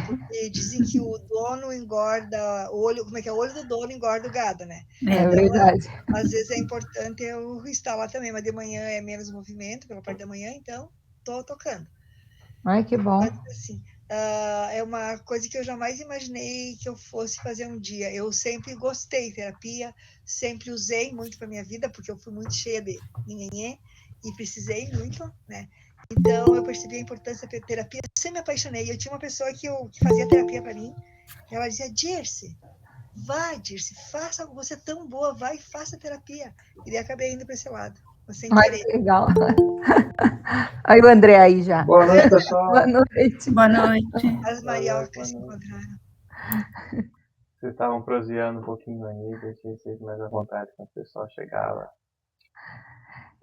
porque dizem que o dono engorda o olho, como é que é? O olho do dono engorda o gado, né? É Então, verdade. às vezes é importante eu estar lá também, mas de manhã é menos movimento, pela parte da manhã, então tô tocando. Ai, que bom. Mas, assim, é uma coisa que eu jamais imaginei que eu fosse fazer um dia. Eu sempre gostei de terapia, sempre usei muito para minha vida, porque eu fui muito cheia de ninguém e precisei muito, né? Então eu percebi a importância da terapia, sempre me apaixonei. Eu tinha uma pessoa que fazia terapia para mim, e ela dizia: Dirce, vai, Dirce, faça, você é tão boa, vai e faça terapia. E daí acabei indo para esse lado, sem Ai, querer. que legal. Aí o André aí já. Boa noite, Boa pessoal. noite. Boa noite. As Boa noite, mariocas se encontraram. Vocês estavam proseando um pouquinho aí, deixei vocês mais à vontade quando o pessoal chegava.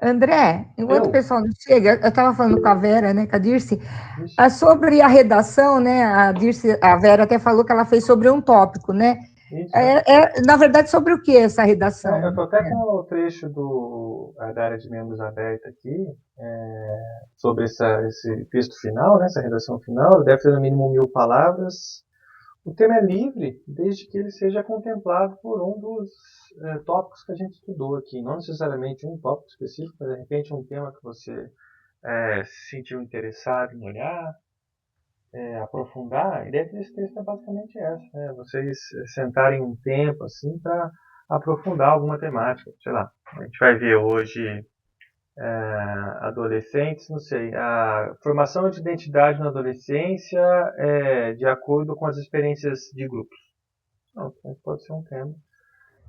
André, enquanto o Eu? pessoal não chega, eu estava falando com a Vera, né, com a Dirce, Ixi, sobre a redação, né, a Vera até falou que ela fez sobre um tópico, né, isso, é. na verdade, sobre o que essa redação? Eu tô até com o trecho da área de membros aberta aqui, sobre esse texto final, né, essa redação final, deve ter no mínimo 1.000 palavras. O tema é livre, desde que ele seja contemplado por um dos tópicos que a gente estudou aqui. Não necessariamente um tópico específico, mas de repente um tema que você se sentiu interessado em olhar, aprofundar. A ideia desse texto é basicamente essa, né? Vocês sentarem um tempo assim para aprofundar alguma temática. Sei lá, a gente vai ver hoje adolescentes, não sei, a formação de identidade na adolescência de acordo com as experiências de grupos. Não, pode ser um tema.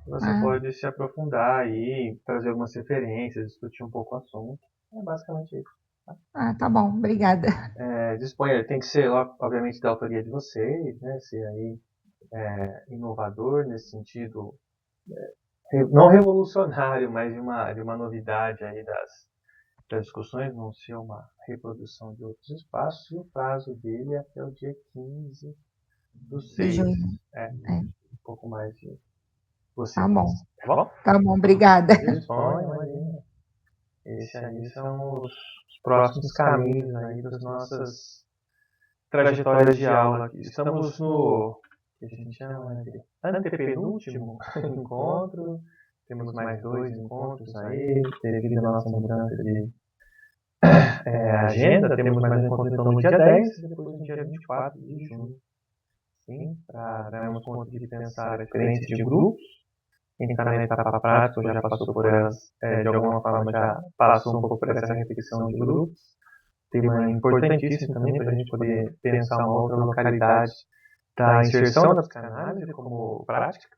Você Ah, pode se aprofundar aí, trazer algumas referências, discutir um pouco o assunto. É basicamente isso. tá bom, obrigada. Disponha, tem que ser, obviamente, da autoria de vocês, né? Ser aí inovador nesse sentido, não revolucionário, mas de uma novidade aí das discussões, não ser uma reprodução de outros espaços. E o prazo dele é até o dia 15 do De 6. junho. É, Um pouco mais de tá vocês. bom, Tá bom? tá bom, obrigada. Disponha, imagina. Esses aí são os próximos caminhos aí das nossas trajetórias de aula. Estamos no que a gente chama de antepenúltimo encontro. Temos mais 2 encontros aí, devido à nossa mudança de agenda. Temos mais um encontro então no dia 10 e depois no dia 24 de junho. Sim, para darmos conta de pensar a experiência de grupos. Quem está na etapa prática ou já passou por elas, de alguma forma já passou um pouco por essa reflexão de grupos. Tema importantíssimo também para a gente poder pensar uma outra localidade da inserção da psicanálise como prática.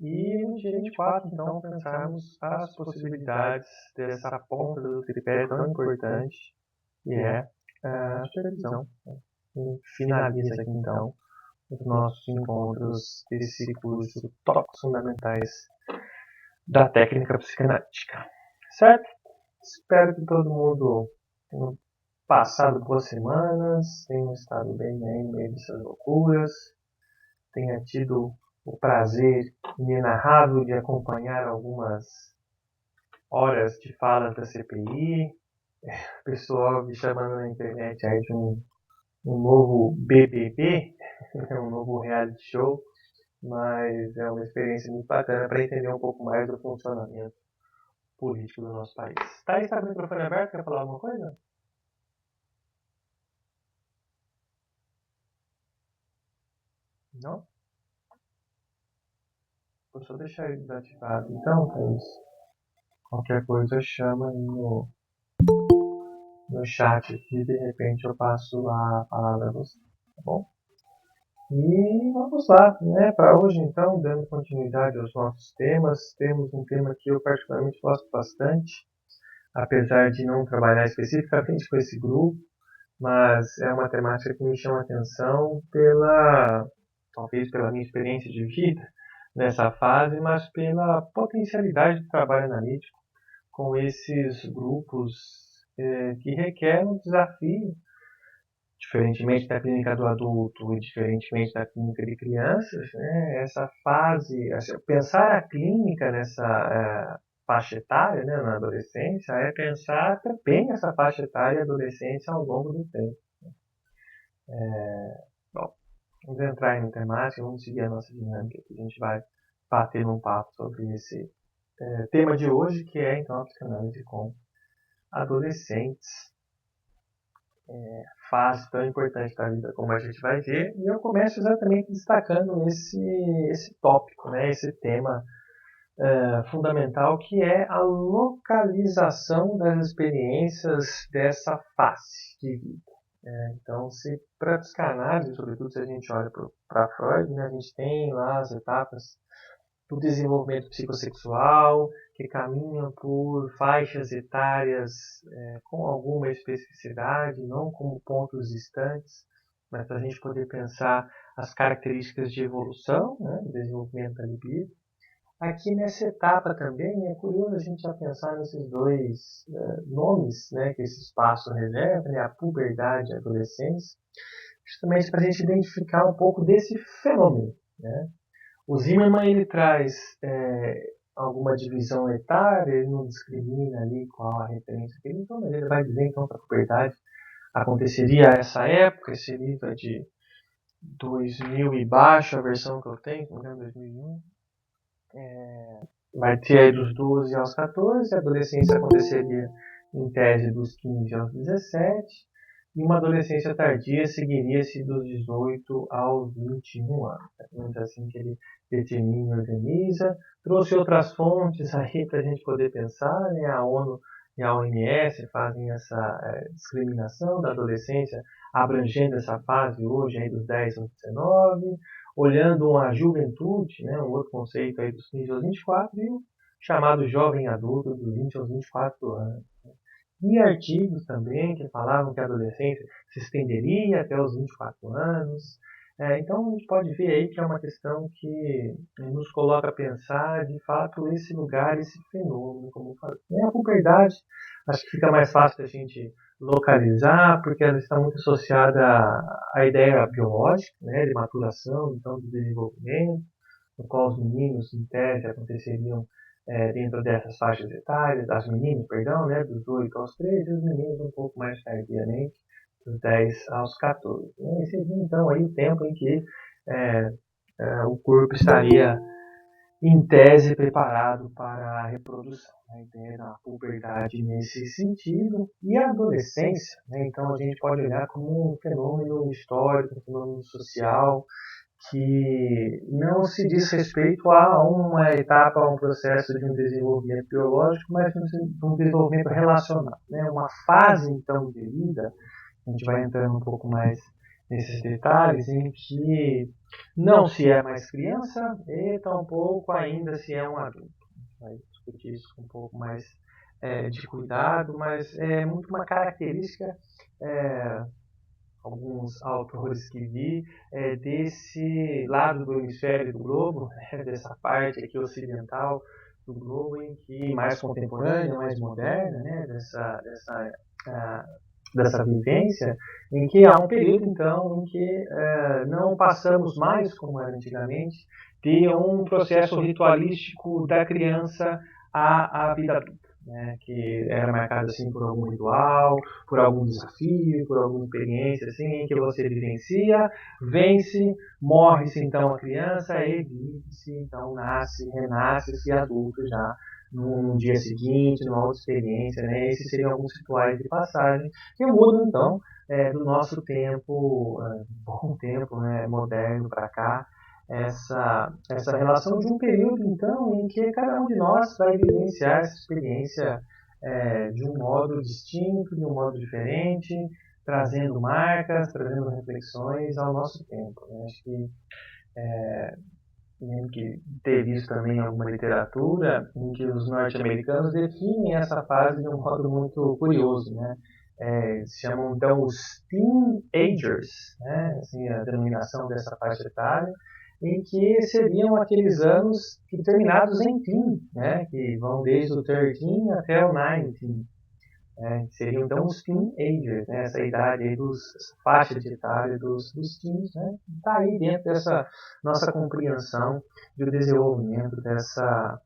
E no dia 24, então, pensarmos as possibilidades dessa ponta do tripé tão importante, que é a supervisão. E finaliza aqui, então, os nossos encontros desse curso Tópicos Fundamentais da Técnica Psicanalítica. Certo? Espero que todo mundo tenha passado boas semanas, tenha estado bem aí no meio dessas loucuras, tenha tido o prazer inenarrável de acompanhar algumas horas de fala da CPI, o pessoal me chamando na internet aí de um novo BBB, um novo reality show, mas é uma experiência muito bacana para entender um pouco mais do funcionamento político do nosso país. Thaís, está com o microfone aberto? Quer falar alguma coisa? Não? Vou só deixar ele desativado. Então, Thaís, qualquer coisa chama aí no chat aqui, de repente eu passo a palavra a você, tá bom? E vamos lá, né? Para hoje, então, dando continuidade aos nossos temas, temos um tema que eu particularmente gosto bastante, apesar de não trabalhar especificamente com esse grupo, mas é uma temática que me chama a atenção talvez pela minha experiência de vida nessa fase, mas pela potencialidade do trabalho analítico com esses grupos que requer um desafio, diferentemente da clínica do adulto e diferentemente da clínica de crianças, né? Essa fase, pensar a clínica nessa faixa etária, né, na adolescência, é pensar também essa faixa etária e adolescência ao longo do tempo. Bom, vamos entrar em temática, vamos seguir a nossa dinâmica, que a gente vai bater num papo sobre esse tema de hoje, que é então a psicanálise com adolescentes, fase tão importante da vida, como a gente vai ver, e eu começo exatamente destacando esse tópico, né, esse tema fundamental, que é a localização das experiências dessa fase de vida. Então, se para a psicanálise, sobretudo se a gente olha para Freud, né, a gente tem lá as etapas do desenvolvimento psicossexual, que caminham por faixas etárias com alguma especificidade, não como pontos distantes, mas para a gente poder pensar as características de evolução, né, do desenvolvimento da libido. Aqui nessa etapa também é curioso a gente já pensar nesses dois nomes, né, que esse espaço reserva, né, a puberdade e a adolescência, justamente para a gente identificar um pouco desse fenômeno, né. O Zimmermann ele traz alguma divisão etária, ele não discrimina ali qual a referência dele, então ele vai dizer então que a puberdade aconteceria a essa época. Esse livro é de 2000 e baixo, a versão que eu tenho, se não me engano, 2001. Vai ter aí dos 12 aos 14, a adolescência aconteceria em tese dos 15 aos 17, e uma adolescência tardia seguiria-se dos 18 aos 21 anos. É assim que ele determina e organiza. Trouxe outras fontes aí para a gente poder pensar, né? A ONU e a OMS fazem essa discriminação da adolescência, abrangendo essa fase hoje aí dos 10 aos 19, olhando a juventude, né? Um outro conceito aí dos 15 aos 24, e o chamado jovem adulto dos 20 aos 24 anos. E artigos também que falavam que a adolescência se estenderia até os 24 anos. Então a gente pode ver aí que é uma questão que nos coloca a pensar de fato esse lugar, esse fenômeno, como eu falei. A puberdade, acho que fica mais fácil da gente localizar, porque ela está muito associada à ideia biológica, né, de maturação, então de desenvolvimento, no qual os meninos, em tese, aconteceriam dentro dessas faixas etárias, as meninas, perdão, né, dos 8 aos 13, e os meninos um pouco mais tardiamente, dos 10 aos 14. E seria então aí o tempo em que o corpo estaria, em tese, preparado para a reprodução. A ideia da puberdade nesse sentido. E a adolescência, né, então a gente pode olhar como um fenômeno histórico, um fenômeno social, que não se diz respeito a uma etapa, a um processo de um desenvolvimento biológico, mas de um desenvolvimento relacional, né? Uma fase, então, de vida, a gente vai entrando um pouco mais nesses detalhes, em que não se é mais criança e tampouco ainda se é um adulto. A gente vai discutir isso com um pouco mais de cuidado, mas é muito uma característica alguns autores que vi desse lado do hemisfério do globo, dessa parte aqui ocidental do globo, em que mais contemporânea, mais moderna, né, dessa vivência, em que há um período então em que não passamos mais, como era antigamente, de um processo ritualístico da criança à vida adulta. Né, que era marcado assim por algum ritual, por algum desafio, por alguma experiência assim, em que você vivencia, vence, morre-se então a criança e vive-se, então nasce, renasce-se adulto já no dia seguinte, numa outra experiência. Né, esses seriam alguns rituais de passagem que mudam então do nosso tempo, bom tempo, né, moderno para cá, essa relação de um período, então, em que cada um de nós vai vivenciar essa experiência de um modo distinto, de um modo diferente, trazendo marcas, trazendo reflexões ao nosso tempo. Eu acho que lembro que ter visto também alguma literatura em que os norte-americanos definem essa fase de um modo muito curioso, né? Se chamam então os teenagers, né? Assim, a denominação dessa faixa etária, em que seriam aqueles anos que terminados em teen, né, que vão desde o 13 até o 19, que seriam então os teenagers, né, essa idade aí essa faixa de idade dos teens, né, está aí dentro dessa nossa compreensão do desenvolvimento dessa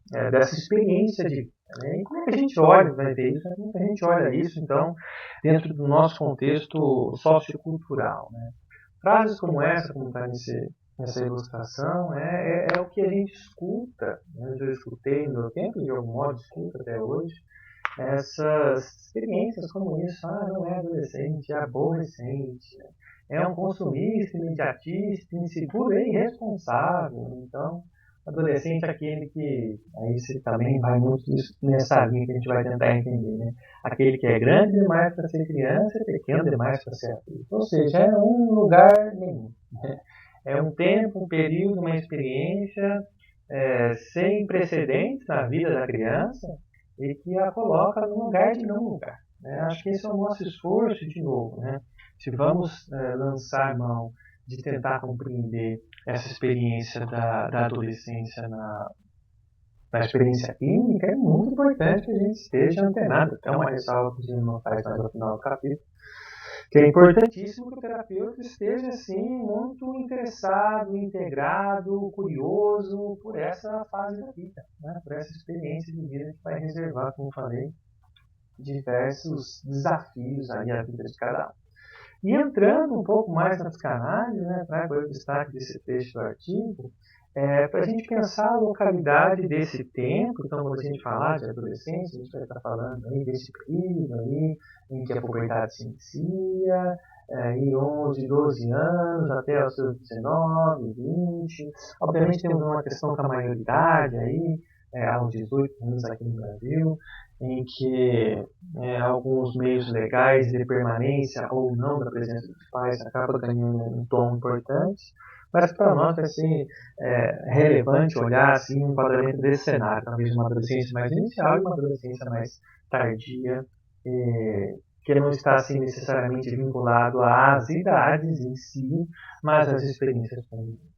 experiência de vida. Né, e como é que a gente olha, vai ver isso, como é que a gente olha isso, então, dentro do nosso contexto sociocultural, né? Frases como essa, como está nessa ilustração, é o que a gente escuta, né? Eu escutei no meu tempo, de algum modo escuto até hoje, essas experiências como isso. Não é adolescente, é aborrecente, é um consumista, imediatista, inseguro e irresponsável. Então, adolescente é aquele que, aí você também vai muito nessa linha que a gente vai tentar entender, né? Aquele que é grande demais para ser criança e pequeno demais para ser adulto. Ou seja, é um lugar nenhum, né? É um tempo, um período, uma experiência sem precedentes na vida da criança e que a coloca num lugar de não lugar, né? Acho que esse é o nosso esforço de novo, né? Se vamos lançar mão de tentar compreender essa experiência da adolescência na experiência clínica, é muito importante que a gente esteja antenado. Até uma ressalva que a gente não faz mais no final do capítulo, que é importantíssimo que o terapeuta esteja, assim, muito interessado, integrado, curioso por essa fase da vida, né? Por essa experiência de vida que vai reservar, como falei, diversos desafios aí à vida de cada um. E entrando um pouco mais na psicanálise, né, trago o destaque desse texto do artigo, para a gente pensar a localidade desse tempo. Então, quando a gente falar de adolescência, a gente vai estar falando aí desse período aí, em que a puberdade se inicia, em 11, 12 anos, até os seus 19, 20. Obviamente temos uma questão com a maioridade aí, aos 18 anos aqui no Brasil, em que alguns meios legais de permanência ou não da presença dos pais acaba ganhando um tom importante, mas para nós vai ser relevante olhar assim, um enquadramento desse cenário, talvez uma adolescência mais inicial e uma adolescência mais tardia, que não está assim, necessariamente vinculado às idades em si, mas às experiências familiares.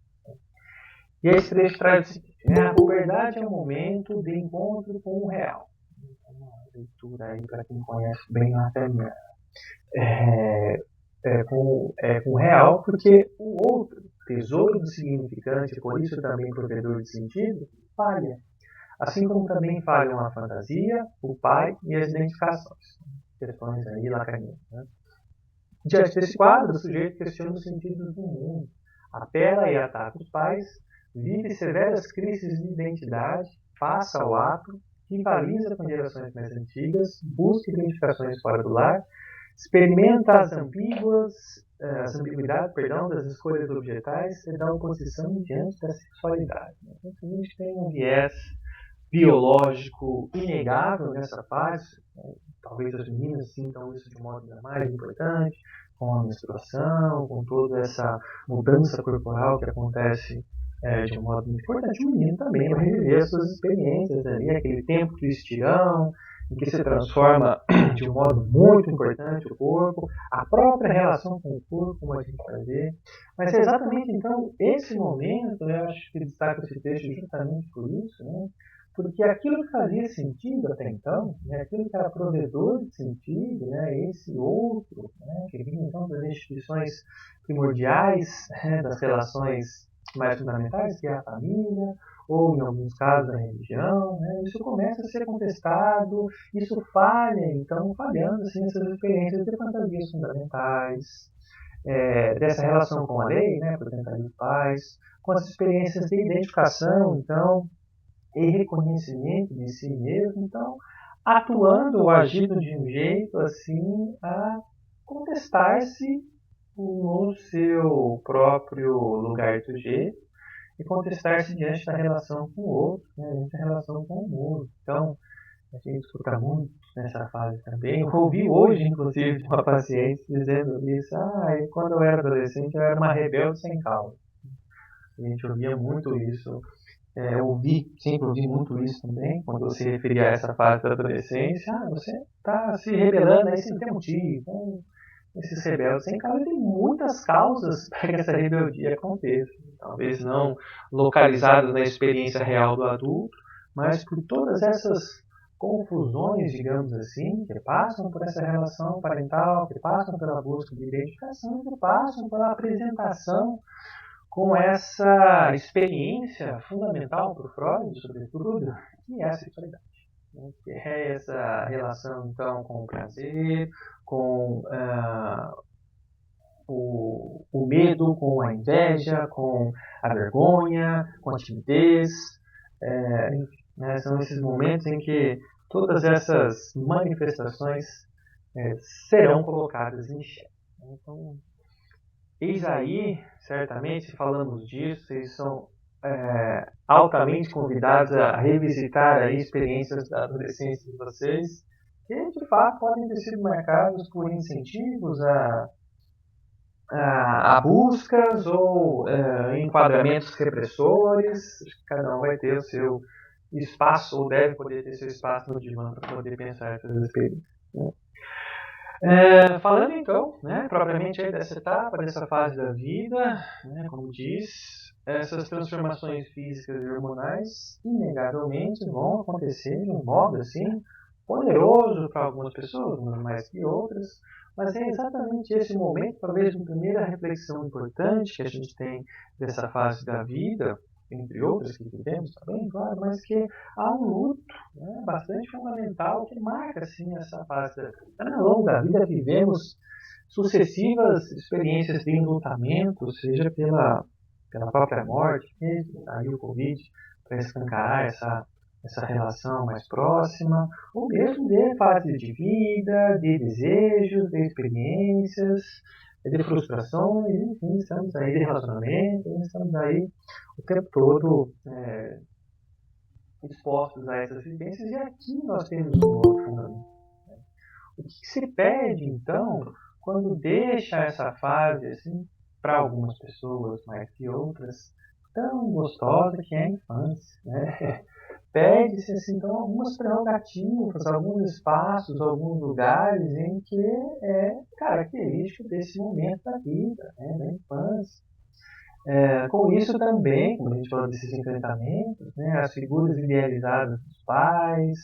E esse trecho traz o seguinte, né? A puberdade é um momento de encontro com o real. Uma leitura aí para quem conhece bem a Tânia. Com o real, porque o outro, tesouro do significante, e por isso também provedor de sentido, falha. Assim como também falham a fantasia, o pai e as identificações. Questões aí lacanianas, né? Diante desse quadro, o sujeito questiona os sentidos do mundo, apela e ataca os pais, vive severas crises de identidade, passa ao ato, rivaliza com gerações mais antigas, busca identificações fora do lar, experimenta as ambiguidades das escolhas objetais e da oposição diante da sexualidade. Então, a gente tem um viés biológico inegável nessa fase, talvez as meninas sintam isso de um modo ainda mais importante, com a menstruação, com toda essa mudança corporal que acontece de um modo muito importante. O menino também vai reviver as suas experiências ali, aquele tempo do estirão, em que se transforma de um modo muito importante o corpo, a própria relação com o corpo, como a gente vai ver. Mas é exatamente então esse momento, eu acho que destaca esse texto justamente por isso, né? Porque aquilo que fazia sentido até então, né, aquilo que era provedor de sentido, né, esse outro, né, que vinha então das instituições primordiais, das relações mais fundamentais, que é a família, ou em alguns casos a religião, né, isso começa a ser contestado, isso falha, então falhando assim, essas experiências de fantasias fundamentais, dessa relação com a lei, né, por tentar dos pais, com as experiências de identificação, então, e reconhecimento de si mesmo, então, atuando ou agindo de um jeito assim a contestar-se no seu próprio lugar do jeito e contestar-se diante da relação com o outro, né, diante da relação com o mundo. Então, a gente escuta muito nessa fase também. Eu ouvi hoje, inclusive, de uma paciente dizendo isso, quando eu era adolescente eu era uma rebelde sem causa. A gente ouvia muito isso. Sempre ouvi muito isso também, quando você referia a essa fase da adolescência. Você está se rebelando aí sem ter motivo. Então, esses rebeldes sem causa, tem muitas causas para que essa rebeldia aconteça. Talvez não localizadas na experiência real do adulto, mas por todas essas confusões, digamos assim, que passam por essa relação parental, que passam pela busca de identificação, que passam pela apresentação com essa experiência fundamental para o Freud, sobretudo, que é a sexualidade. Né? Que é essa relação, então, com o prazer, com o medo com a inveja, com a vergonha, com a timidez. Né, são esses momentos em que todas essas manifestações serão colocadas em xeque. Então, eis aí, certamente, se falamos disso, vocês são altamente convidados a revisitar aí experiências da adolescência de vocês, que de fato podem ter sido marcados por incentivos a buscas ou enquadramentos repressores. Cada um vai ter o seu espaço, ou deve poder ter seu espaço no divã para poder pensar essas experiências. Falando então, né, propriamente aí dessa etapa, dessa fase da vida, né, como diz, essas transformações físicas e hormonais inegavelmente vão acontecer de um modo assim poderoso para algumas pessoas, umas mais que outras, mas é exatamente esse momento, talvez uma primeira reflexão importante que a gente tem dessa fase da vida, entre outras que vivemos também, claro, mas que há um luto, né, bastante fundamental que marca assim, essa fase da vida. Ao longo da vida vivemos sucessivas experiências de enlutamento, seja pela própria morte, aí o Covid, para escancarar essa relação mais próxima, ou mesmo de fase de vida, de desejos, de experiências, de frustrações, enfim, estamos aí de relacionamento, estamos aí o tempo todo expostos a essas vivências, e aqui nós temos um outro fundamento. O que se perde, então, quando deixa essa fase, assim, para algumas pessoas mais que outras, tão gostosa que é a infância, né? Perde-se, assim, então, algumas prerrogativas, alguns espaços, alguns lugares em que é característico desse momento da vida, né, da infância. Com isso também, como a gente falou desses enfrentamentos, né, as figuras idealizadas dos pais,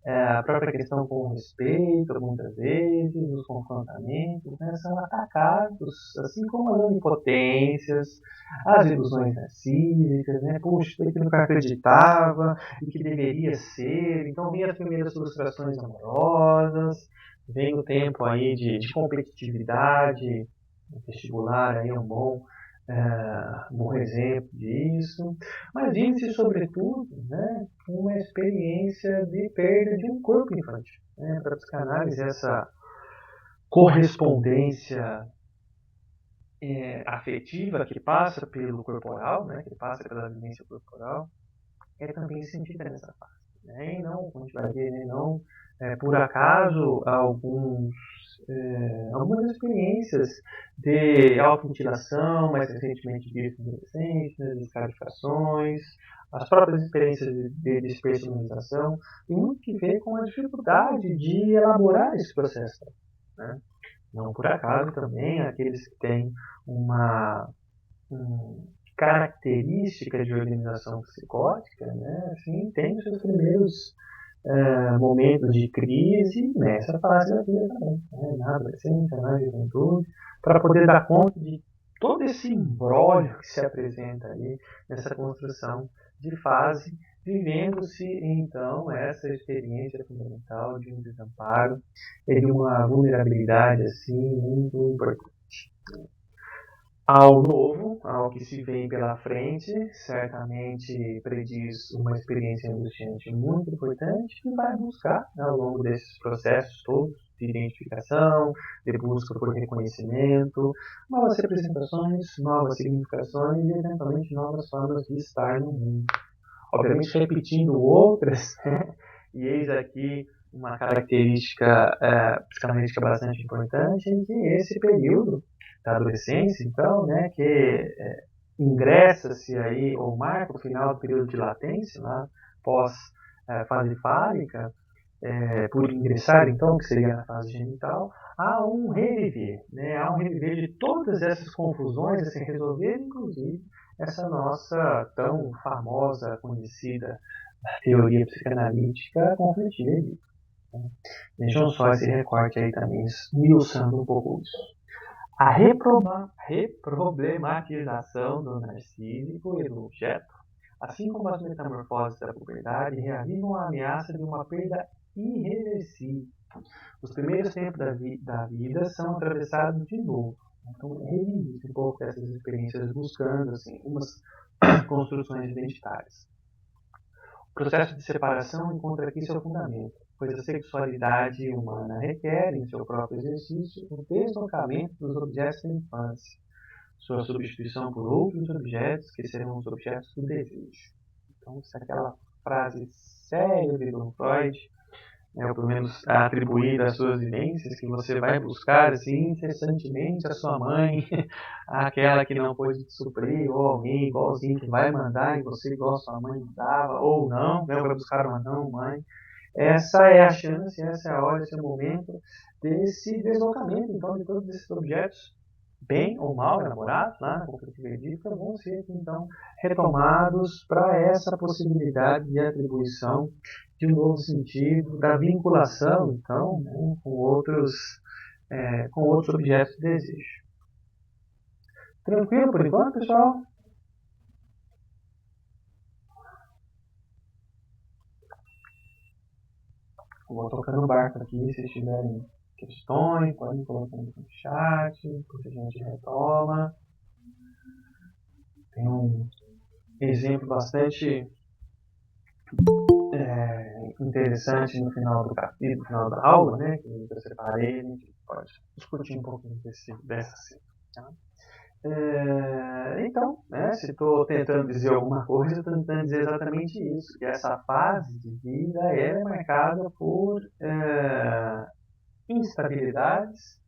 a própria questão com o respeito, muitas vezes, os confrontamentos, né, são atacados, assim como as onipotências, as ilusões narcísicas, né, puxa, aquilo que eu acreditava e que deveria ser. Então vem as primeiras frustrações amorosas, vem o tempo aí de competitividade, o vestibular aí é um bom exemplo disso, mas vive-se sobretudo, né, uma experiência de perda de um corpo infantil. Né? Para a psicanálise, essa correspondência afetiva que passa pelo corporal, né, que passa pela vivência corporal, é também sentida nessa fase. Né? E não, como a gente vai ver, né, não por acaso algumas experiências de automutilação, mais recentemente visto em adolescentes, né, descalificações, as próprias experiências de despersonalização, tem muito que ver com a dificuldade de elaborar esse processo. Né? Não por acaso também aqueles que têm uma característica de organização psicótica, né, assim, tem os seus primeiros momentos de crise nessa fase da vida também, né, na adolescência, na juventude, para poder dar conta de todo esse imbróglio que se apresenta aí nessa construção de fase, vivendo-se então essa experiência fundamental de um desamparo e de uma vulnerabilidade assim muito importante. Ao novo, ao que se vem pela frente, certamente prediz uma experiência angustiante muito importante que vai buscar, né, ao longo desses processos todos de identificação, de busca por reconhecimento, novas representações, novas significações e eventualmente novas formas de estar no mundo. Obviamente repetindo outras, né? E eis aqui uma característica psicanalítica bastante importante, em que esse período da adolescência, então, né, que ingressa-se aí, ou marca o final do período de latência, lá, pós fase fálica, por ingressar, então, que seria na fase genital, há um reviver, né, há um reviver de todas essas confusões a se resolver, inclusive essa nossa tão famosa, conhecida teoria psicanalítica conflitiva. Né? Vejam só esse recorte aí também, esmiuçando um pouco isso. A reproblematização do narcísico e do objeto, assim como as metamorfoses da puberdade, reavivam a ameaça de uma perda irreversível. Os primeiros tempos da vida são atravessados de novo, Então, revisite um pouco dessas experiências, buscando assim, umas construções identitárias. O processo de separação encontra aqui seu fundamento, pois a sexualidade humana requer, em seu próprio exercício, o deslocamento dos objetos da infância, sua substituição por outros objetos que serão os objetos do desejo. Então, se aquela frase célebre do Freud, ou pelo menos atribuída às suas vivências, que você vai buscar assim, incessantemente a sua mãe, aquela que não pôde te suprir, ou alguém igualzinho que vai mandar em você igual a sua mãe dava, ou não, né, vai buscar uma não mãe. Essa é a chance, essa é a hora, esse é o momento desse deslocamento, então, de todos esses objetos, bem ou mal elaborados, lá na concretiva edífica, vão ser, então, retomados para essa possibilidade de atribuição de um novo sentido, da vinculação, então, né, com outros objetos de desejo. Tranquilo por enquanto, pessoal? Vou tocando o barco aqui, se tiverem questões, podem colocar no chat, depois a gente retoma. Tem um exemplo bastante interessante no final do capítulo, no final da aula, né, que eu separei, a gente pode discutir um pouquinho dessa cena. Tá? Então, né, se estou tentando dizer alguma coisa, estou tentando dizer exatamente isso, que essa fase de vida é marcada por instabilidades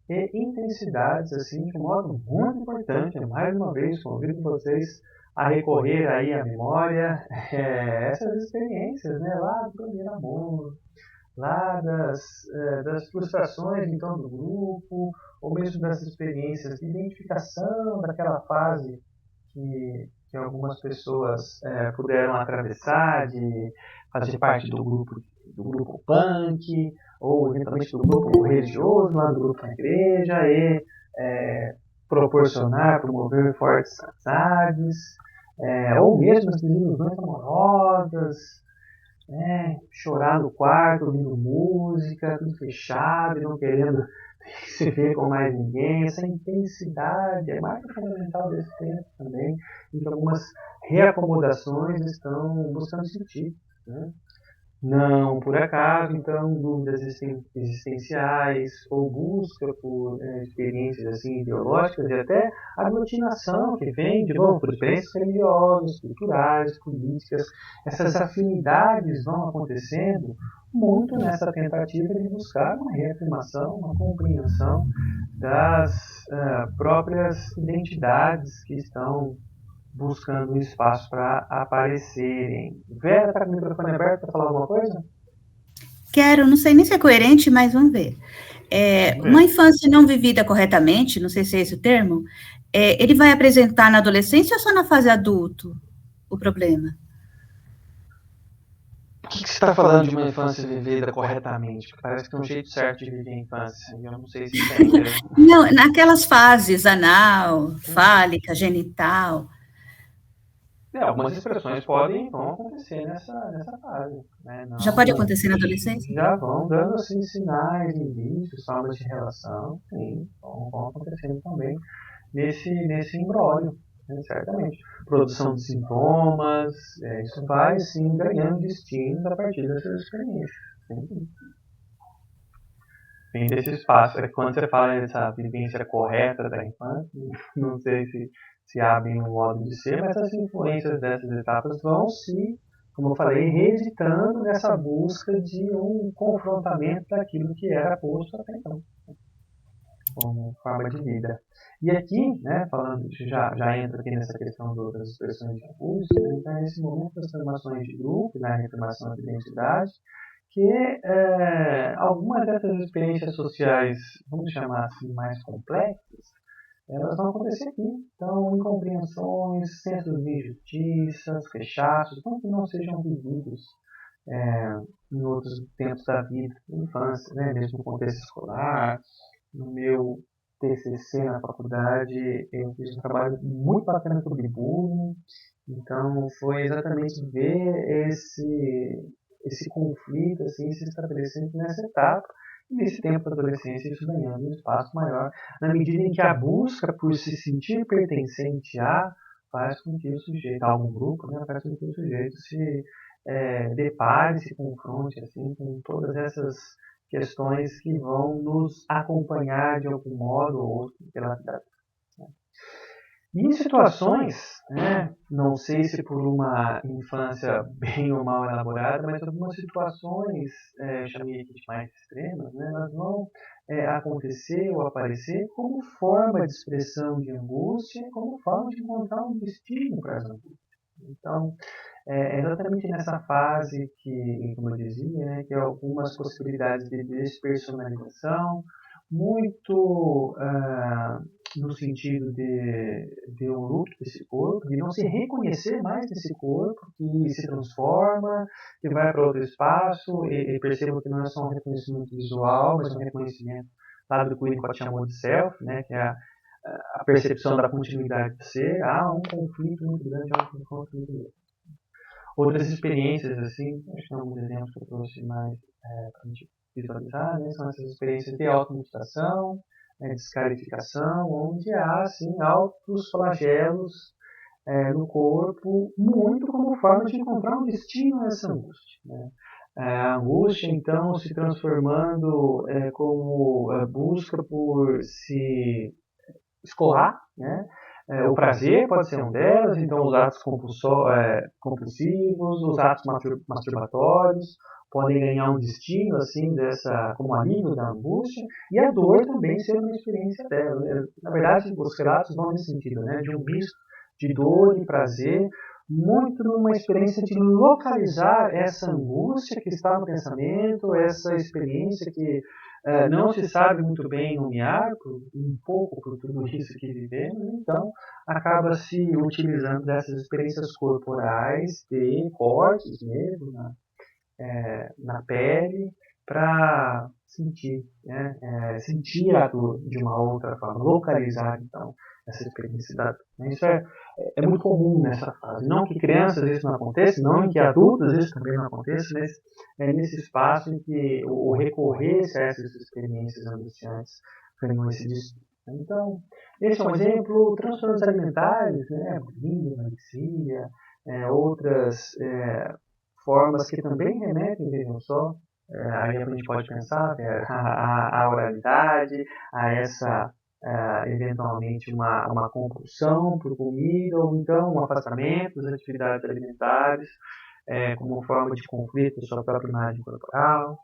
e intensidades, assim, de um modo muito importante. Mais uma vez, convido vocês a recorrer aí à memória, essas experiências, né, lá do primeiro amor, lá das frustrações, então, do grupo, ou mesmo das experiências de identificação daquela fase que algumas pessoas puderam atravessar, de fazer parte do grupo punk, ou eventualmente do grupo religioso, lá do grupo da igreja, e promover fortes amizades, ou mesmo as desilusões amorosas, chorar no quarto, ouvindo música, tudo fechado, e não querendo se ver com mais ninguém. Essa intensidade é mais fundamental desse tempo também, em que algumas reacomodações estão buscando sentido, né? Não por acaso, então, dúvidas existenciais ou busca por experiências assim, ideológicas, e até aglutinação que vem, de novo, por experiências religiosas, culturais, políticas. Essas afinidades vão acontecendo muito nessa tentativa de buscar uma reafirmação, uma compreensão das próprias identidades que estão buscando um espaço para aparecerem. Vera, está com o microfone aberto para falar alguma coisa? Quero, não sei nem se é coerente, mas vamos ver. Uma infância não vivida corretamente, não sei se é esse o termo, ele vai apresentar na adolescência ou só na fase adulto o problema? O que você está falando de uma infância vivida corretamente? Parece que tem um jeito certo de viver a infância. Eu não sei se tem. Não, naquelas fases, anal, fálica, genital. Algumas expressões vão acontecer nessa fase. Né? Não, já pode acontecer na adolescência? Já vão dando assim, sinais, indícios, formas de relação, sim, vão acontecendo também nesse imbróglio, né, certamente. Produção de sintomas, isso vai sim ganhando destinos a partir dessas experiências. Sim. Tem desse espaço, quando você fala dessa vivência correta da infância, não sei se abrem um modo de ser, mas as influências dessas etapas vão se, como eu falei, reeditando nessa busca de um confrontamento daquilo que era posto até então, como forma de vida. E aqui, né, falando, já entra aqui nessa questão das expressões de abuso, né, então nesse momento das transformações de grupo, na reafirmação da identidade, que algumas dessas experiências sociais, vamos chamar assim, mais complexas, elas vão acontecer aqui. Então, incompreensões, sensos de injustiças, rechaços, que não sejam vividos em outros tempos da vida, na infância, né? Mesmo no contexto escolar. No meu TCC na faculdade, eu fiz um trabalho muito bacana sobre bullying. Então, foi exatamente ver esse conflito assim, se estabelecendo nessa etapa, E nesse tempo da adolescência, isso ganhando um espaço maior, na medida em que a busca por se sentir pertencente a faz com que o sujeito, a algum grupo, né, faz com que o sujeito se depare, se confronte assim, com todas essas questões que vão nos acompanhar de algum modo ou outro pela vida. E em situações, né, não sei se por uma infância bem ou mal elaborada, mas algumas situações, chamei aqui de mais extremas, né, elas vão acontecer ou aparecer como forma de expressão de angústia, como forma de encontrar um destino para as angústias. Então, é exatamente nessa fase que, como eu dizia, né, que há algumas possibilidades de despersonalização, muito no sentido de um luto desse corpo, de não se reconhecer mais nesse corpo, que se transforma, que vai para outro espaço, e percebo que não é só um reconhecimento visual, mas um reconhecimento lá do que o Winnicott chamou de self, né, que é a percepção da continuidade do ser. Há um conflito muito grande, há um conflito muito grande. Outras experiências, assim, acho que alguns exemplos que eu trouxe mais para a gente visualizar, né, são essas experiências de automutilação, descarificação, onde há, assim, altos flagelos no corpo, muito como forma de encontrar um destino a essa angústia. Né? A angústia, então, se transformando como busca por se escoar, né? O prazer pode ser um delas, então os atos compulsivos, os atos masturbatórios podem ganhar um destino assim como alívio da angústia, e a dor também ser uma experiência dela. Na verdade, os relatos vão nesse sentido, né, de um misto de dor e prazer, muito numa experiência de localizar essa angústia que está no pensamento, essa experiência que não se sabe muito bem nomear, um pouco por tudo isso que vivemos, então acaba se utilizando dessas experiências corporais, de cortes mesmo, na pele, para sentir, né? Sentir a dor de uma outra forma, localizar então essa experiência da dor. Isso é muito comum nessa fase. Não que crianças isso não aconteça, não que adultos isso também não aconteça, mas é nesse espaço em que o recorrer a essas experiências angustiantes ganhou esse destino. Então, esse é um exemplo. Transtornos alimentares, né? Bulimia, anorexia, outras formas que também remetem, vejam só, aí a gente pode pensar a oralidade, a essa eventualmente uma compulsão por comida, ou então um afastamento das atividades alimentares como forma de conflito com sua própria imagem corporal.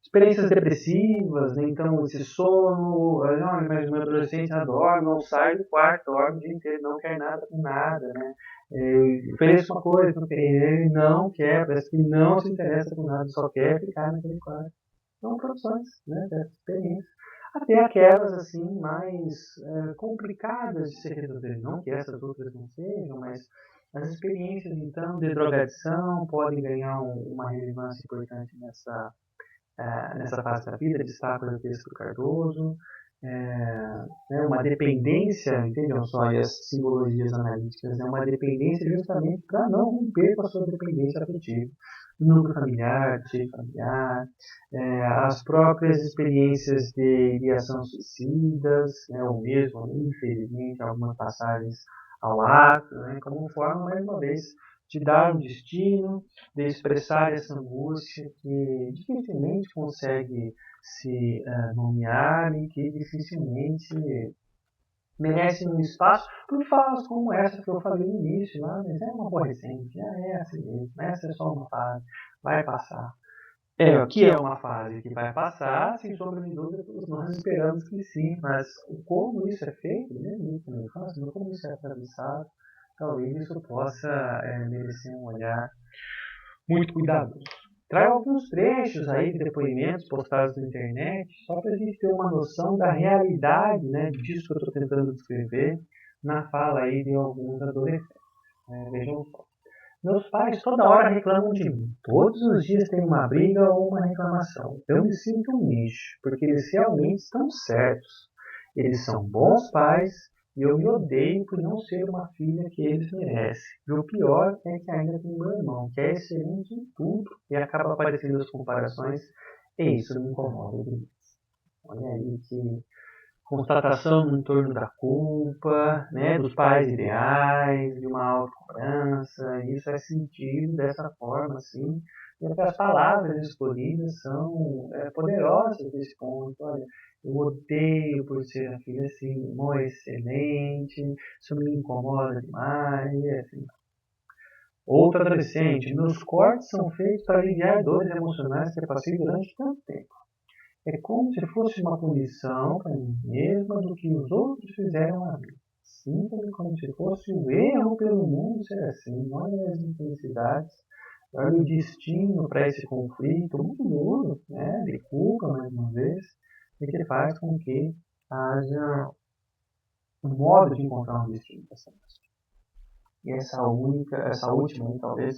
Experiências depressivas, né? Então esse sono, não, mas meu adolescente adora, não sai do quarto, dorme o dia inteiro, não quer nada com nada, né? Ofereço uma coisa, ele não quer, parece que não se interessa com nada, só quer ficar naquele quarto. São produções, né, dessas experiências. Até aquelas assim mais complicadas de se resolver, não que essas outras não sejam, mas as experiências então de drogadição podem ganhar uma relevância importante nessa fase da vida. Destaco o texto do Cardoso, uma dependência, entendam só as simbologias analíticas, uma dependência justamente para não romper com a sua dependência afetiva, no núcleo familiar, do seio familiar, as próprias experiências de ideação suicidas, ou mesmo, infelizmente, algumas passagens ao ato, como forma, mais uma vez, de dar um destino, de expressar essa angústia que dificilmente consegue se nomear e que dificilmente merece um espaço por falas como essa que eu falei no início, mas é uma aborrecente, é assim mesmo, essa é só uma fase, vai passar. Que é uma fase que vai passar, sem sombra de dúvida, todos nós esperamos que sim, mas como isso é feito, mesmo na infância, como isso é atravessado, talvez isso possa merecer um olhar muito cuidadoso. Trago alguns trechos aí de depoimentos postados na internet, só para a gente ter uma noção da realidade, né, disso que eu estou tentando descrever na fala aí de alguns adolescentes. Vejam só. Meus pais toda hora reclamam de mim. Todos os dias tem uma briga ou uma reclamação. Eu me sinto um lixo, porque eles realmente estão certos. Eles são bons pais e eu me odeio por não ser uma filha que eles merecem. E o pior é que ainda tem meu irmão, que é excelente em tudo, e acaba aparecendo as comparações E isso me incomoda demais. Olha aí que constatação no entorno da culpa, né, dos pais ideais, de uma autocobrança, isso faz sentido dessa forma, assim, e até as palavras escolhidas são poderosas nesse ponto. Olha, eu odeio por ser a filha assim, amor excelente, isso me incomoda demais, e assim. Outro adolescente, meus cortes são feitos para aliviar dores emocionais que eu passei durante tanto tempo. É como se fosse uma punição para mim mesma do que os outros fizeram a mim. Sinto-me como se fosse o erro pelo mundo ser assim. Olha as intensidades, olha o destino para esse conflito muito duro, né, de culpa, mais uma vez, e que faz com que haja um modo de encontrar um destino para essa pessoa. E essa última, talvez,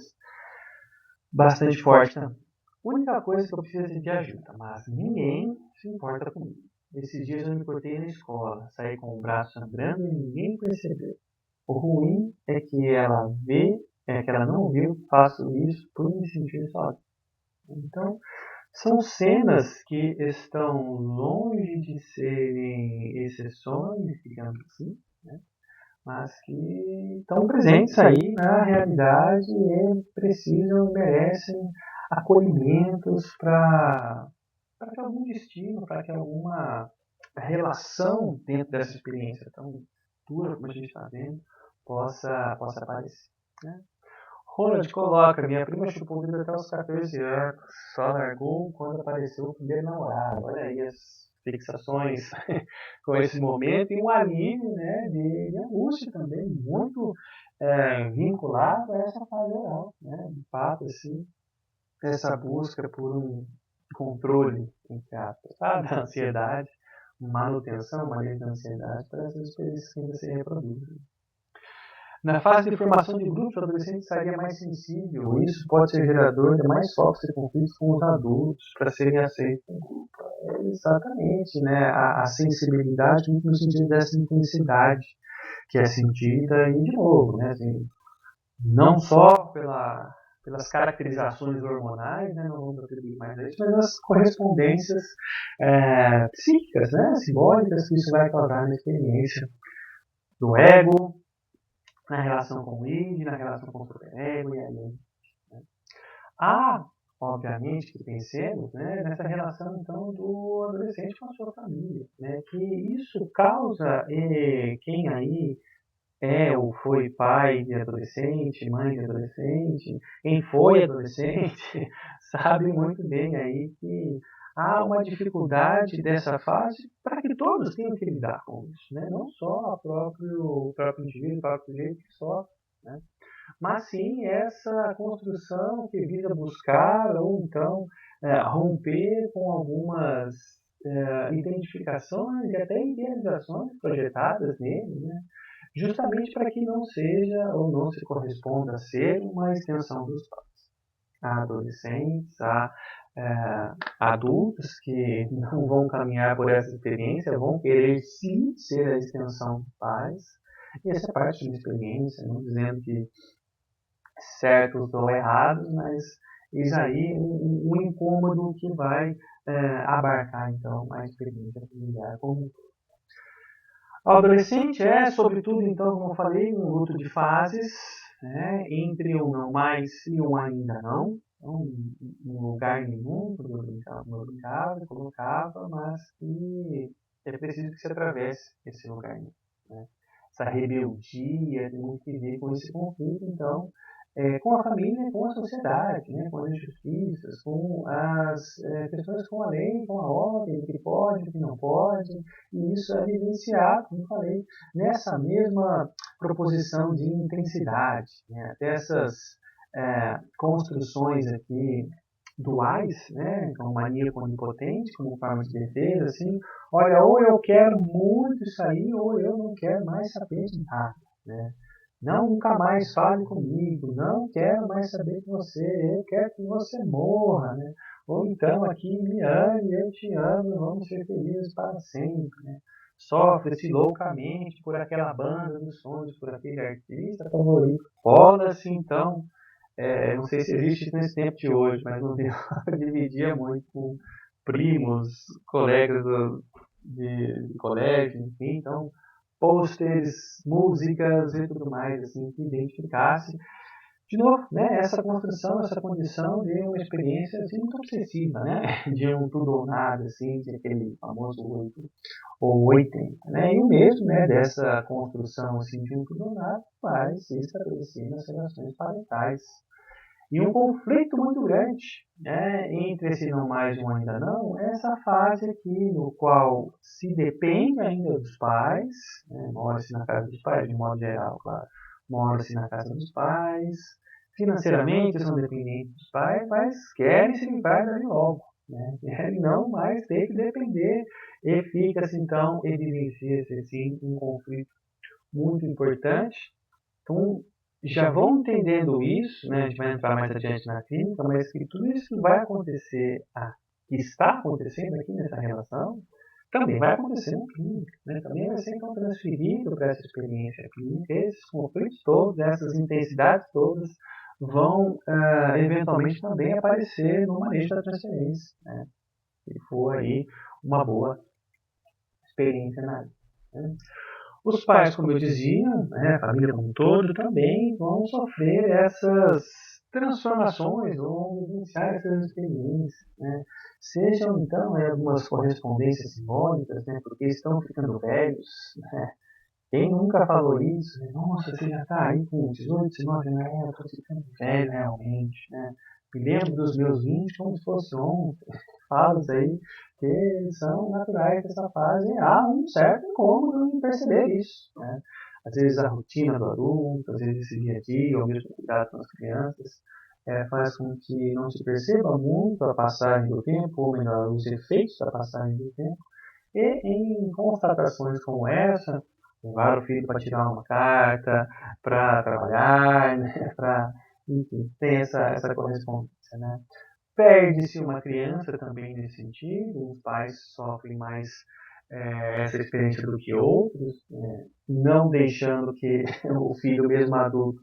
bastante forte também. A única coisa que eu preciso é de ajuda, mas ninguém se importa comigo. Esses dias eu me cortei na escola, saí com o braço sangrando e ninguém percebeu. O ruim é que ela não viu que faço isso por me sentir sozinho. Então, são cenas que estão longe de serem exceções, digamos assim, né? Mas que estão presentes aí na realidade e precisam, merecem acolhimentos para que algum destino, para que alguma relação dentro dessa experiência tão dura como a gente está vendo possa aparecer. Né? Ronald coloca, minha prima chupou o dedo até os 14 anos, só largou quando apareceu o primeiro namorado. Olha aí as fixações com esse momento e um alívio, né, de angústia também, muito vinculado a essa fase oral, né, de fato, assim, essa busca por um controle, entre aspas, tá? Da ansiedade, manutenção, manejo da ansiedade, para essas experiências que ainda se reproduzem. Na fase de formação de grupos, o adolescente estaria mais sensível. Isso pode ser gerador de mais focos de conflitos com os adultos para serem aceitos no grupo. Exatamente, né? A sensibilidade no sentido dessa intensidade que é sentida e, de novo, né? Assim, não só pelas caracterizações hormonais, né? Não vamos atribuir mais a isso, mas as correspondências psíquicas, né? Simbólicas que isso vai causar na experiência do ego, na relação com o id, na relação com o superego e aí. Né? Obviamente, que pensemos, né, nessa relação então do adolescente com a sua família, né, que isso causa quem aí é ou foi pai de adolescente, mãe de adolescente, quem foi adolescente, sabe muito bem aí que há uma dificuldade dessa fase para que todos tenham que lidar com isso, né? Não só o próprio indivíduo, o próprio sujeito que sofre, né? Mas sim essa construção que visa buscar ou então romper com algumas identificações e até idealizações projetadas nele, né? Justamente para que não seja ou não se corresponda a ser uma extensão dos pais. Há adolescentes, há adultos que não vão caminhar por essa experiência, vão querer sim ser a extensão dos pais, e essa é parte de uma experiência, não dizendo que certos ou errados, mas eis aí um incômodo que vai abarcar então a experiência familiar como um todo. O adolescente é, sobretudo, então, como eu falei, um luto de fases, né, entre um não mais e um ainda não. Então, um lugar nenhum, quando eu brincava, colocava, mas que é preciso que se atravesse esse lugar nenhum. Né? Essa rebeldia tem muito que ver com esse conflito, então, com a família, com a sociedade, né, com as injustiças, com as questões com a lei, com a ordem, o que pode, o que não pode, e isso é vivenciado, como eu falei, nessa mesma proposição de intensidade, né, dessas construções aqui duais, né, como maníaco onipotente, como forma de defesa, assim, olha, ou eu quero muito isso aí, ou eu não quero mais saber de nada, né. Não, nunca mais fale comigo, não quero mais saber de você, eu quero que você morra, né? Ou então aqui me ame, eu te amo, vamos ser felizes para sempre, né? Sofre-se loucamente por aquela banda dos sonhos, por aquele artista favorito. Rola-se então, não sei se existe nesse tempo de hoje, mas no tempo dividia muito primos, colegas de colégio, enfim, então, pôsteres, músicas e tudo mais, assim, que identificasse, de novo, né, essa construção, essa condição de uma experiência, assim, muito obsessiva, né, de um tudo ou nada, assim, de aquele famoso 8 ou 80, né, e o mesmo, né, dessa construção, assim, de um tudo ou nada, vai se estabelecer nas relações parentais. E um conflito muito grande, né, entre esse não mais e um ainda não, é essa fase aqui no qual se depende ainda dos pais, né, mora-se na casa dos pais, de modo geral, claro, mora-se na casa dos pais, financeiramente são dependentes dos pais, mas querem se livrar dali logo, né, querem não mais ter que depender, e fica-se então, evidencia-se assim um conflito muito importante. Então, já vão entendendo isso, né? A gente vai entrar mais adiante na clínica, mas que tudo isso que vai acontecer, que está acontecendo aqui nessa relação, também vai acontecer na clínica, né? Também vai ser então transferido para essa experiência clínica. Esses conflitos todos, essas intensidades todas, vão eventualmente também aparecer no manejo da transferência, né? Se for aí uma boa experiência na área, né? Os pais, como eu dizia, né, a família como um todo, também vão sofrer essas transformações ou vivenciar essas experiências, né? Sejam, então, algumas correspondências simbólicas, né, porque estão ficando velhos, né? Quem nunca falou isso? Né? Nossa, você já está aí com 18, 19 anos, eu estou ficando velho realmente, né? Me lembro dos meus 20 como se fosse ontem. Falas aí que são naturais dessa fase. Há um certo incômodo em perceber isso, né? Às vezes a rotina do adulto, às vezes esse dia a dia, ou mesmo cuidado com as crianças, faz com que não se perceba muito a passagem do tempo, ou melhor, os efeitos da passagem do tempo. E em constatações como essa, levar o filho para tirar uma carta, para trabalhar, né? Para, enfim, tem essa correspondência, né? Perde-se uma criança também nesse sentido, os pais sofrem mais essa experiência do que outros, não deixando que o filho, mesmo adulto,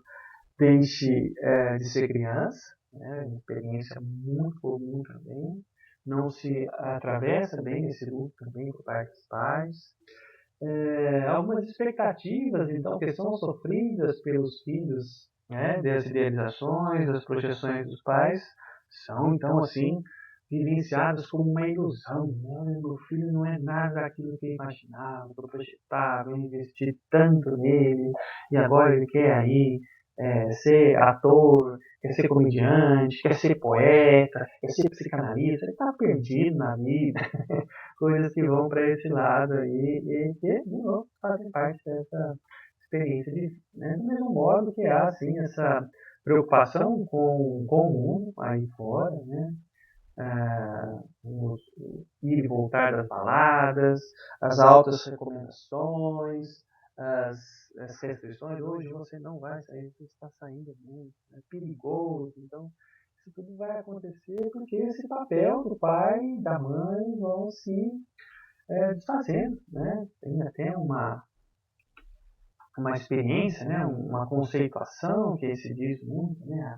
deixe de ser criança, né? Uma experiência muito comum também, não se atravessa bem esse luto também por parte dos pais. Algumas expectativas, então, que são sofridas pelos filhos, né, das idealizações, das projeções dos pais, são, então, assim, vivenciadas como uma ilusão. Né? O filho não é nada daquilo que eu imaginava, que eu projetava, eu investi tanto nele, e agora ele quer aí ser ator, quer ser comediante, quer ser poeta, quer ser psicanalista, ele está perdido na vida. Coisas que vão para esse lado aí e que, de novo, fazem parte dessa experiência de vida, né? Do mesmo modo que há, assim, essa preocupação com o mundo aí fora, né? Ir e voltar das baladas, as altas recomendações, as restrições. Hoje você não vai sair, você está saindo muito, é perigoso. Então, isso tudo vai acontecer porque esse papel do pai e da mãe vão se desfazendo, né? Tem até uma experiência, né? Uma conceituação que se diz muito, né? A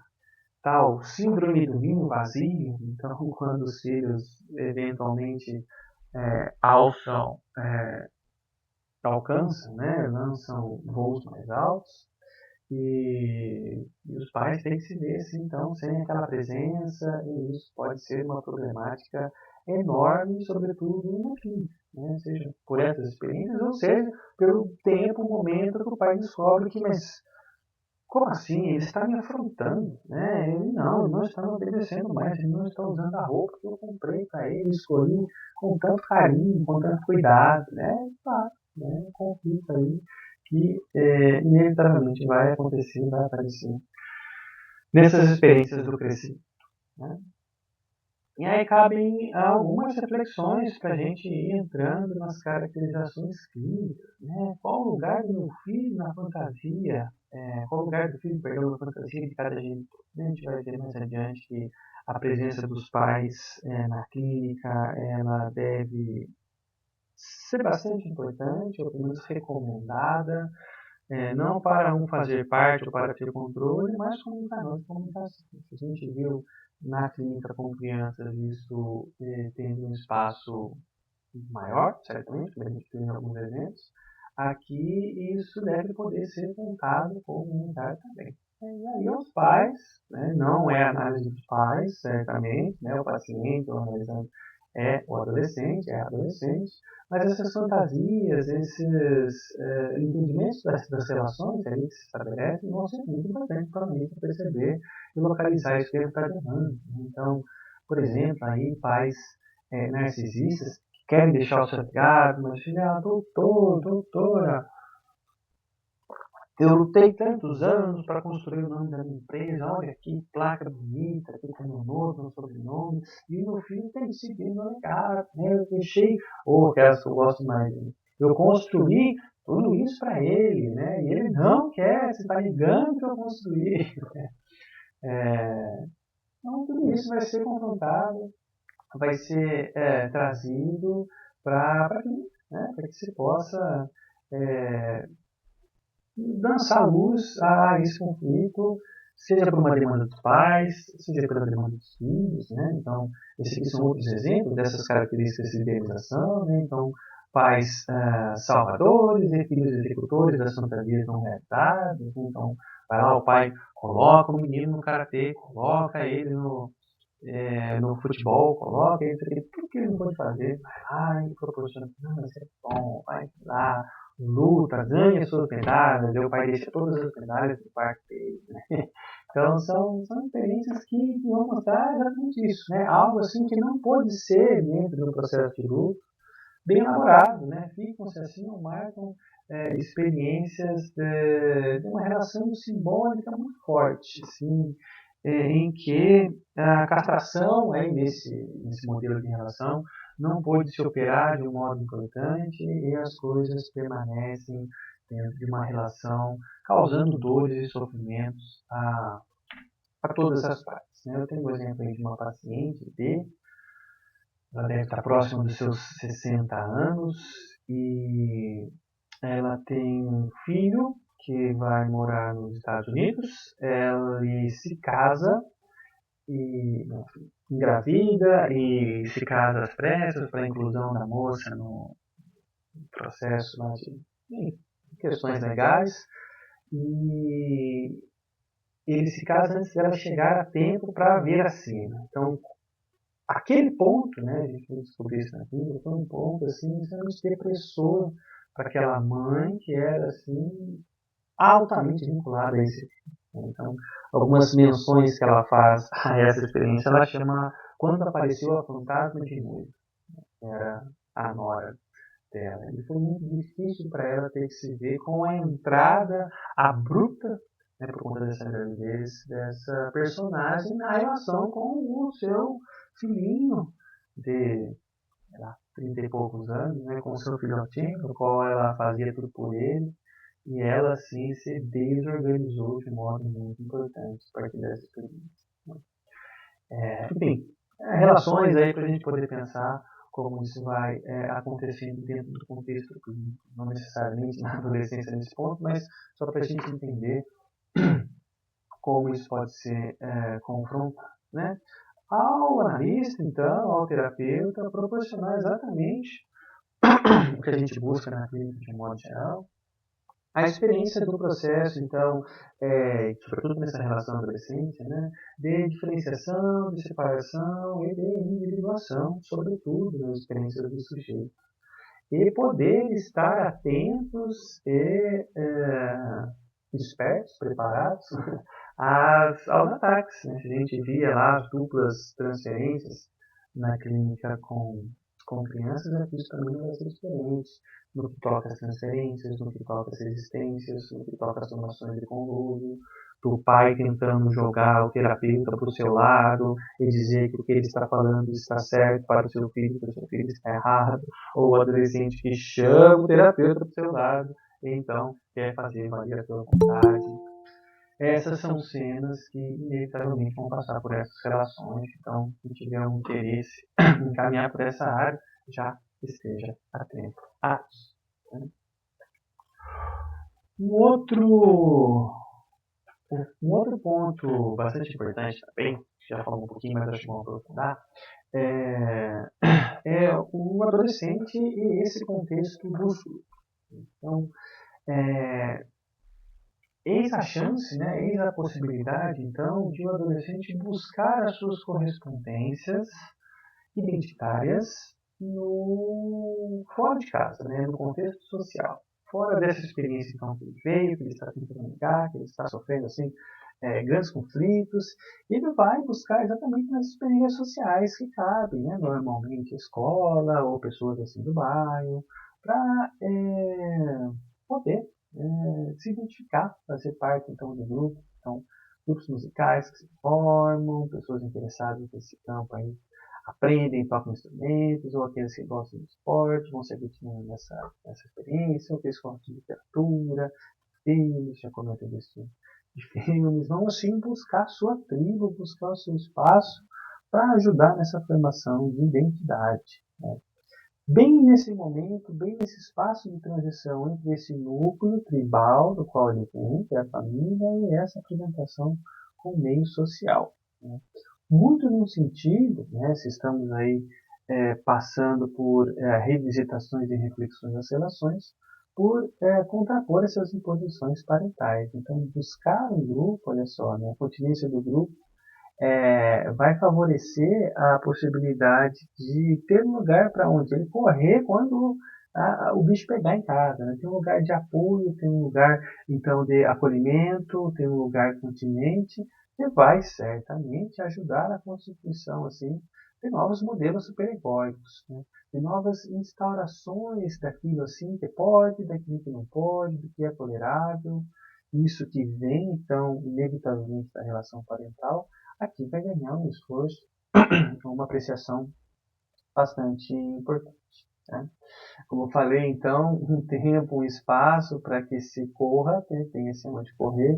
tal síndrome do ninho vazio. Então, quando os filhos eventualmente alcançam, né? Lançam voos mais altos, e os pais têm que se ver assim, então, sem aquela presença, e isso pode ser uma problemática enorme, sobretudo na clínica, né? Seja por essas experiências, ou seja, pelo tempo, momento que o pai descobre que, mas como assim? Ele está me afrontando, né? Ele não está me obedecendo mais, ele não está usando a roupa que eu comprei para ele, escolhi com tanto carinho, com tanto cuidado, né? Claro, né? Um conflito aí que inevitavelmente vai acontecer, vai aparecer nessas experiências do crescimento, né? E aí cabem algumas reflexões para a gente ir entrando nas caracterizações clínicas, né? Qual o lugar do meu filho na fantasia? Qual o lugar do filho, perdão, na fantasia de cada gênero? A gente vai ver mais adiante que a presença dos pais na clínica, ela deve ser bastante importante, ou pelo menos recomendada, não para um fazer parte ou para ter controle, mas como um canal de comunicação. A gente viu na clínica com crianças, isso tem um espaço maior, certamente, como a gente tem em alguns eventos. Aqui isso deve poder ser contado como comunidade também. E aí os pais, né, não é análise dos pais, certamente, né, o paciente, o analisando é o adolescente, é a adolescente, mas essas fantasias, esses entendimentos das relações ali que se estabelecem vão ser muito importantes para mim para perceber e localizar isso que ele está errando. Então, por exemplo, aí pais narcisistas que querem deixar o seu legado, mas filha, doutora, eu lutei tantos anos para construir o nome da minha empresa, olha que placa bonita, aqui tem meu nome, meu sobrenome, e o meu filho tem que seguir meu legado, né? Eu deixei, que essa eu gosto mais dele. Eu construí tudo isso para ele, né? E ele não quer, você está ligando que eu construí. Então, tudo isso vai ser confrontado, vai ser trazido para que se possa lançar luz a esse conflito, seja por uma demanda dos pais, seja pela demanda dos filhos, né? Então, esses aqui são outros exemplos dessas características de idealização, né? Então, pais salvadores e filhos executores das fantasias não realizadas. Então, vai lá, o pai coloca o menino no karatê, coloca ele no futebol, coloca ele, tudo que ele não pode fazer, vai lá e proporciona, não, mas é bom, vai lá, luta, ganha suas medalhas, o pai deixa todas as medalhas do parque dele, né? Então são experiências que vão mostrar exatamente isso, né? Algo assim que não pode ser dentro do processo de luto, bem elaborado, né? Ficam-se assim, ou marcam experiências de uma relação simbólica muito forte, assim, em que a castração nesse modelo de relação não pôde se operar de um modo importante e as coisas permanecem dentro de uma relação causando dores e sofrimentos a todas as partes, né? Eu tenho um exemplo aí de uma paciente ela deve estar próxima dos seus 60 anos e ela tem um filho que vai morar nos Estados Unidos, ela se casa e engravida e se casa às pressas para a inclusão da moça no processo de questões legais, e ele se casa antes dela chegar a tempo para ver a cena. Então, aquele ponto, né, a gente descobriu isso na vida, foi um ponto assim, extremamente depressor para aquela mãe que era assim altamente vinculada a esse filme. Então, algumas menções que ela faz a essa experiência, ela chama Quando Apareceu a Fantasma de Noivo, era a nora dela. E foi muito difícil para ela ter que se ver com a entrada abrupta, né, por conta dessa gravidez, dessa personagem na relação com o seu filhinho de 30 e poucos anos, né, com o seu filhotinho, no qual ela fazia tudo por ele. E ela, assim, se desorganizou de modo muito importante a partir dessa experiência. Enfim, relações aí para a gente poder pensar como isso vai acontecendo dentro do contexto clínico. Não necessariamente na adolescência nesse ponto, mas só para a gente entender como isso pode ser confrontado, né? Ao analista, então, ao terapeuta, proporcionar exatamente o que a gente busca na clínica de modo geral, a experiência do processo, então, sobretudo nessa relação adolescente, né, de diferenciação, de separação e de individuação, sobretudo nas experiências do sujeito. E poder estar atentos e espertos, preparados aos ataques, né? A gente via lá as duplas transferências na clínica com crianças, aqui isso também vai ser diferente no que toca às transferências, no que toca às resistências, no que toca às formações de conluio, do pai tentando jogar o terapeuta para o seu lado e dizer que o que ele está falando está certo para o seu filho, que o seu filho está errado, ou o adolescente que chama o terapeuta para o seu lado e então quer fazer valer a sua vontade. Essas são cenas que inevitavelmente vão passar por essas relações, então quem tiver um interesse em caminhar por essa área, já esteja atento a isso. Um outro Um outro ponto bastante importante também, já falamos um pouquinho, mas acho bom aprofundar, é o adolescente e esse contexto dos grupos. Então, eis a chance, né, eis a possibilidade, então, de o adolescente buscar as suas correspondências identitárias fora de casa, né, no contexto social. Fora dessa experiência então, que ele veio, que ele está tentando negar, que ele está sofrendo assim, grandes conflitos, ele vai buscar exatamente nas experiências sociais que cabem, né, normalmente a escola ou pessoas assim do bairro, para poder se identificar, fazer parte então do grupo. Então, grupos musicais que se formam, pessoas interessadas nesse campo aí aprendem, tocam instrumentos, ou aqueles que gostam de esporte, vão se aditindo nessa experiência, ou aqueles que gostam de literatura, filmes, já comentei disso, de filmes, vão assim buscar a sua tribo, buscar o seu espaço para ajudar nessa formação de identidade. Né? Bem nesse momento, bem nesse espaço de transição entre esse núcleo tribal do qual ele vem, que é a família, e essa apresentação com o meio social. Né? Muito no sentido, né, se estamos aí passando por revisitações e reflexões das relações, por contrapor essas imposições parentais. Então, buscar um grupo, olha só, né, a continência do grupo vai favorecer a possibilidade de ter um lugar para onde ele correr quando o bicho pegar em casa. Né? Tem um lugar de apoio, tem um lugar então de acolhimento, tem um lugar continente que vai certamente ajudar na constituição assim, de novos modelos superegóicos, né? De novas instaurações daquilo assim que pode, daquilo que não pode, do que é tolerável. Isso que vem, então, inevitavelmente da relação parental, aqui vai ganhar um esforço, uma apreciação bastante importante. Né? Como eu falei, então, um tempo, um espaço para que se corra, tenha esse onde correr,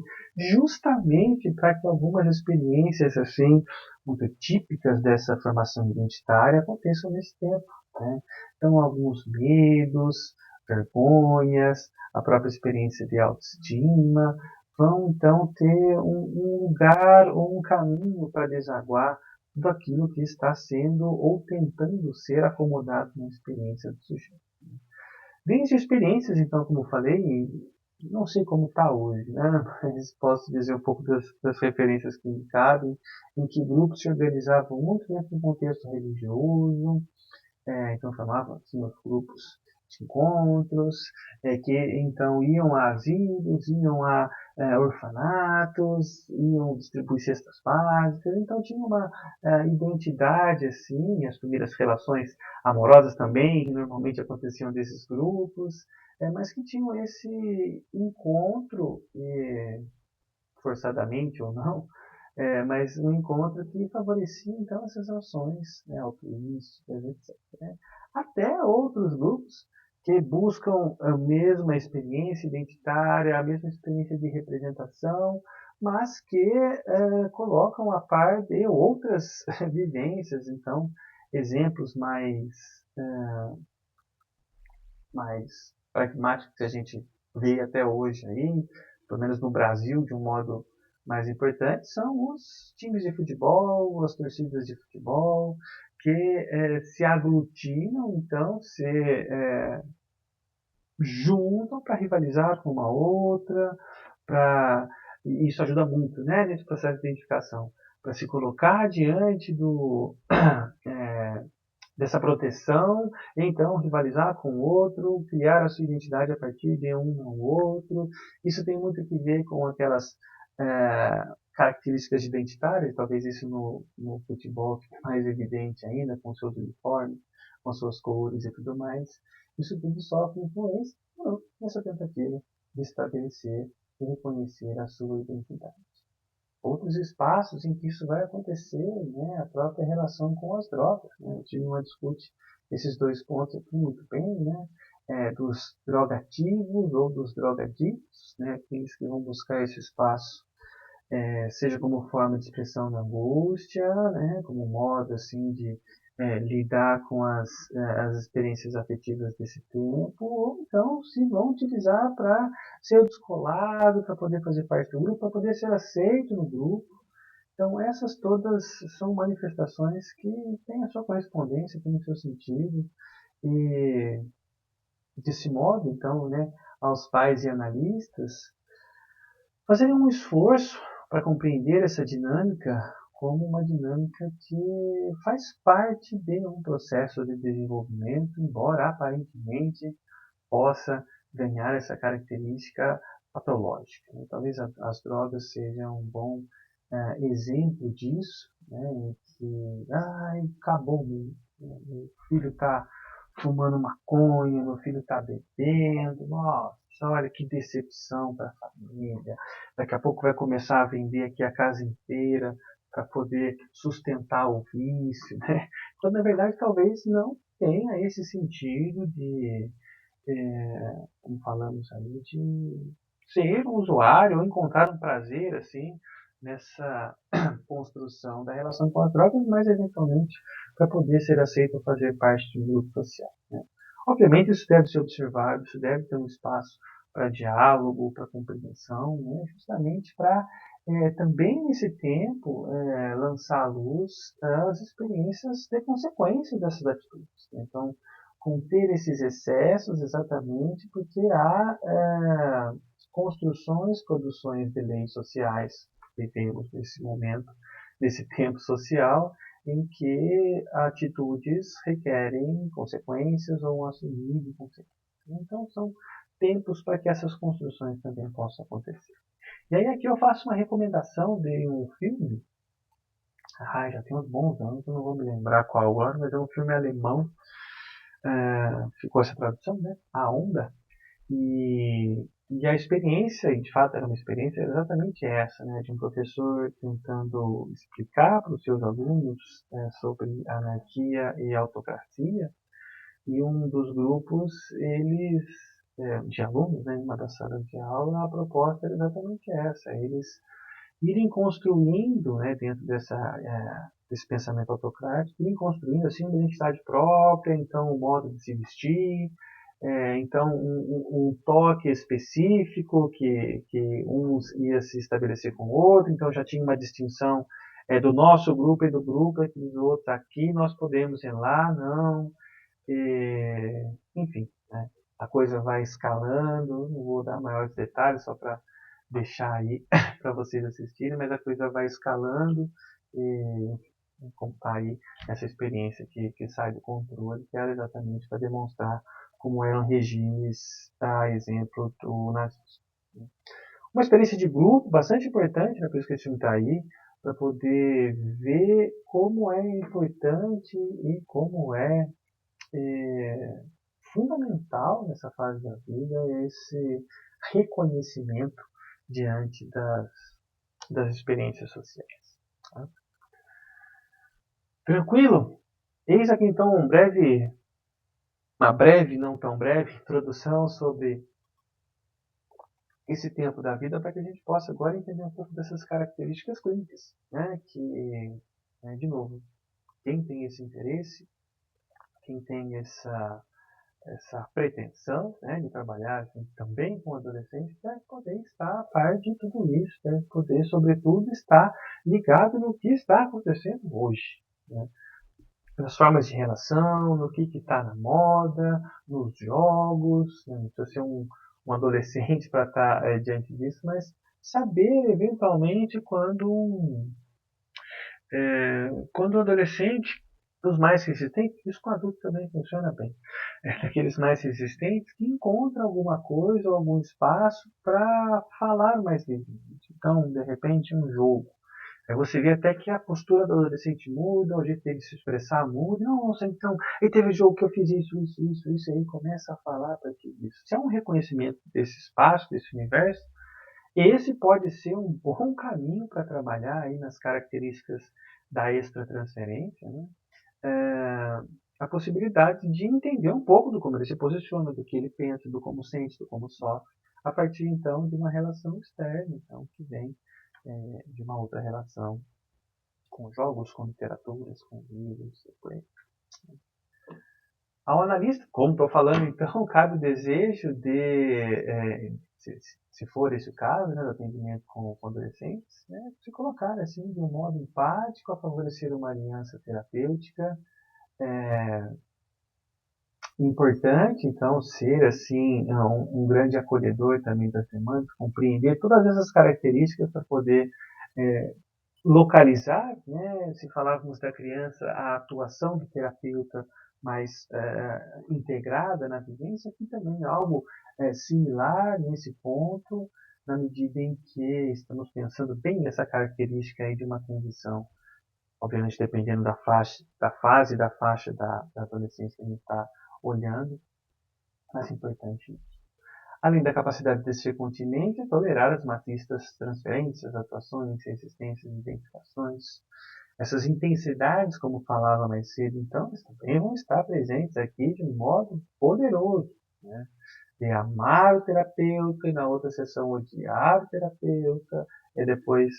justamente para que algumas experiências assim muito típicas dessa formação identitária aconteçam nesse tempo. Né? Então, alguns medos, vergonhas, a própria experiência de autoestima, vão então ter um lugar ou um caminho para desaguar tudo aquilo que está sendo ou tentando ser acomodado na experiência do sujeito. Desde experiências, então, como eu falei, não sei como está hoje, né? Mas posso dizer um pouco das referências que me cabem, em que grupos se organizavam muito dentro de um contexto religioso, então formavam assim, os grupos de encontros, que então iam a asilos, iam a orfanatos, iam distribuir cestas básicas, então tinha uma identidade assim, as primeiras relações amorosas também normalmente aconteciam desses grupos, mas que tinham esse encontro, forçadamente ou não, mas um encontro que favorecia então essas ações, né, altruísticas, etc. Né? Até outros grupos que buscam a mesma experiência identitária, a mesma experiência de representação, mas que colocam a par de outras vivências, então exemplos mais pragmáticos que a gente vê até hoje aí, pelo menos no Brasil, de um modo mais importante, são os times de futebol, as torcidas de futebol, que se aglutinam, então, se juntam para rivalizar com uma outra, e isso ajuda muito, né, nesse processo de identificação, para se colocar diante dessa proteção, então rivalizar com o outro, criar a sua identidade a partir de um ao outro. Isso tem muito que ver com aquelas características identitárias, talvez isso no futebol fique mais evidente ainda, com seus uniformes, com suas cores e tudo mais. Isso tudo sofre influência nessa tentativa de estabelecer e reconhecer a sua identidade. Outros espaços em que isso vai acontecer, né, a própria relação com as drogas. Né? O time discute esses dois pontos aqui muito bem, né, dos drogativos ou dos drogaditos, né, aqueles que vão buscar esse espaço, seja como forma de expressão da angústia, né, como modo assim de lidar com as experiências afetivas desse tempo, ou então se vão utilizar para ser descolado, para poder fazer parte do grupo, para poder ser aceito no grupo. Então, essas todas são manifestações que têm a sua correspondência, têm o seu sentido, e desse modo, então, né, aos pais e analistas fazerem um esforço para compreender essa dinâmica como uma dinâmica que faz parte de um processo de desenvolvimento, embora aparentemente possa ganhar essa característica patológica. Talvez as drogas sejam um bom exemplo disso, né, em que acabou, meu filho está fumando maconha, meu filho está bebendo, nossa, olha que decepção para a família. Daqui a pouco vai começar a vender aqui a casa inteira para poder sustentar o vício, né? Quando na verdade talvez não tenha esse sentido de, como falamos aí, de ser um usuário ou encontrar um prazer assim nessa construção da relação com as drogas, mas eventualmente para poder ser aceito ou fazer parte de um grupo social, né? Obviamente isso deve ser observado, isso deve ter um espaço para diálogo, para compreensão, né? Justamente para também nesse tempo lançar à luz as experiências de consequência dessas atitudes, né? Então, conter esses excessos exatamente porque há construções, produções de leis sociais que temos nesse momento, nesse tempo social, em que atitudes requerem consequências ou um assumir de consequências. Então, são tempos para que essas construções também possam acontecer. E aí aqui eu faço uma recomendação de um filme, já tem uns bons anos, eu não vou me lembrar qual agora, mas é um filme alemão, ficou essa tradução, né? A Onda. E a experiência, e de fato era uma experiência exatamente essa, né, de um professor tentando explicar para os seus alunos sobre anarquia e autocracia, e um dos grupos, eles, de alunos, né, em uma das salas de aula, a proposta era exatamente essa, eles irem construindo, né, dentro desse pensamento autocrático, irem construindo assim uma identidade própria, então um modo de se vestir, então um toque específico que uns ia se estabelecer com o outro, então já tinha uma distinção do nosso grupo e do grupo e dos outros. Aqui nós podemos ir lá, não, enfim, né, a coisa vai escalando, não vou dar maiores detalhes só para deixar aí para vocês assistirem, mas a coisa vai escalando e contar aí essa experiência que sai do controle, que era exatamente para demonstrar como eram regimes, a exemplo do nazismo. Uma experiência de grupo bastante importante, né, por isso que esse filme está aí, para poder ver como é importante e como é fundamental nessa fase da vida esse reconhecimento diante das experiências sociais. Tá? Tranquilo? Eis aqui então uma breve, não tão breve, introdução sobre esse tempo da vida para que a gente possa agora entender um pouco dessas características clínicas, né? Que, de novo, quem tem esse interesse, quem tem essa pretensão, né, de trabalhar também com adolescentes, deve poder estar a par de tudo isso, deve poder, sobretudo, estar ligado no que está acontecendo hoje, né? Nas formas de relação, no que está na moda, nos jogos, né? Não precisa ser um adolescente para estar diante disso, mas saber eventualmente quando o adolescente, os mais resistentes, isso com adulto também funciona bem, aqueles mais resistentes que encontram alguma coisa ou algum espaço para falar mais livremente. Então, de repente, um jogo. Você vê até que a postura do adolescente muda, o jeito dele se expressar muda. Nossa, então, aí teve jogo que eu fiz isso, aí começa a falar para ti isso. Se é um reconhecimento desse espaço, desse universo, esse pode ser um bom caminho para trabalhar aí nas características da extratransferência, né? A possibilidade de entender um pouco do como ele se posiciona, do que ele pensa, do como sente, do como sofre, a partir então de uma relação externa, então que vem de uma outra relação com jogos, com literaturas, com livros, por aí. Ao analista, como estou falando, então, cabe o desejo de, se for esse o caso, né, do atendimento com adolescentes, né, se colocar assim de um modo empático a favorecer uma aliança terapêutica. Importante, então, ser assim um grande acolhedor também das demandas, compreender todas essas características para poder localizar, né, se falávamos da criança, a atuação do terapeuta mais integrada na vivência, aqui também é algo similar nesse ponto, na medida em que estamos pensando bem nessa característica aí de uma transição, obviamente dependendo da fase da faixa da adolescência que a gente está olhando, mas é importante isso. Além da capacidade de ser continente, tolerar as matristas transferências, atuações, resistências, identificações. Essas intensidades, como falava mais cedo, então, também vão estar presentes aqui de um modo poderoso, né? De amar o terapeuta e na outra sessão odiar o terapeuta e depois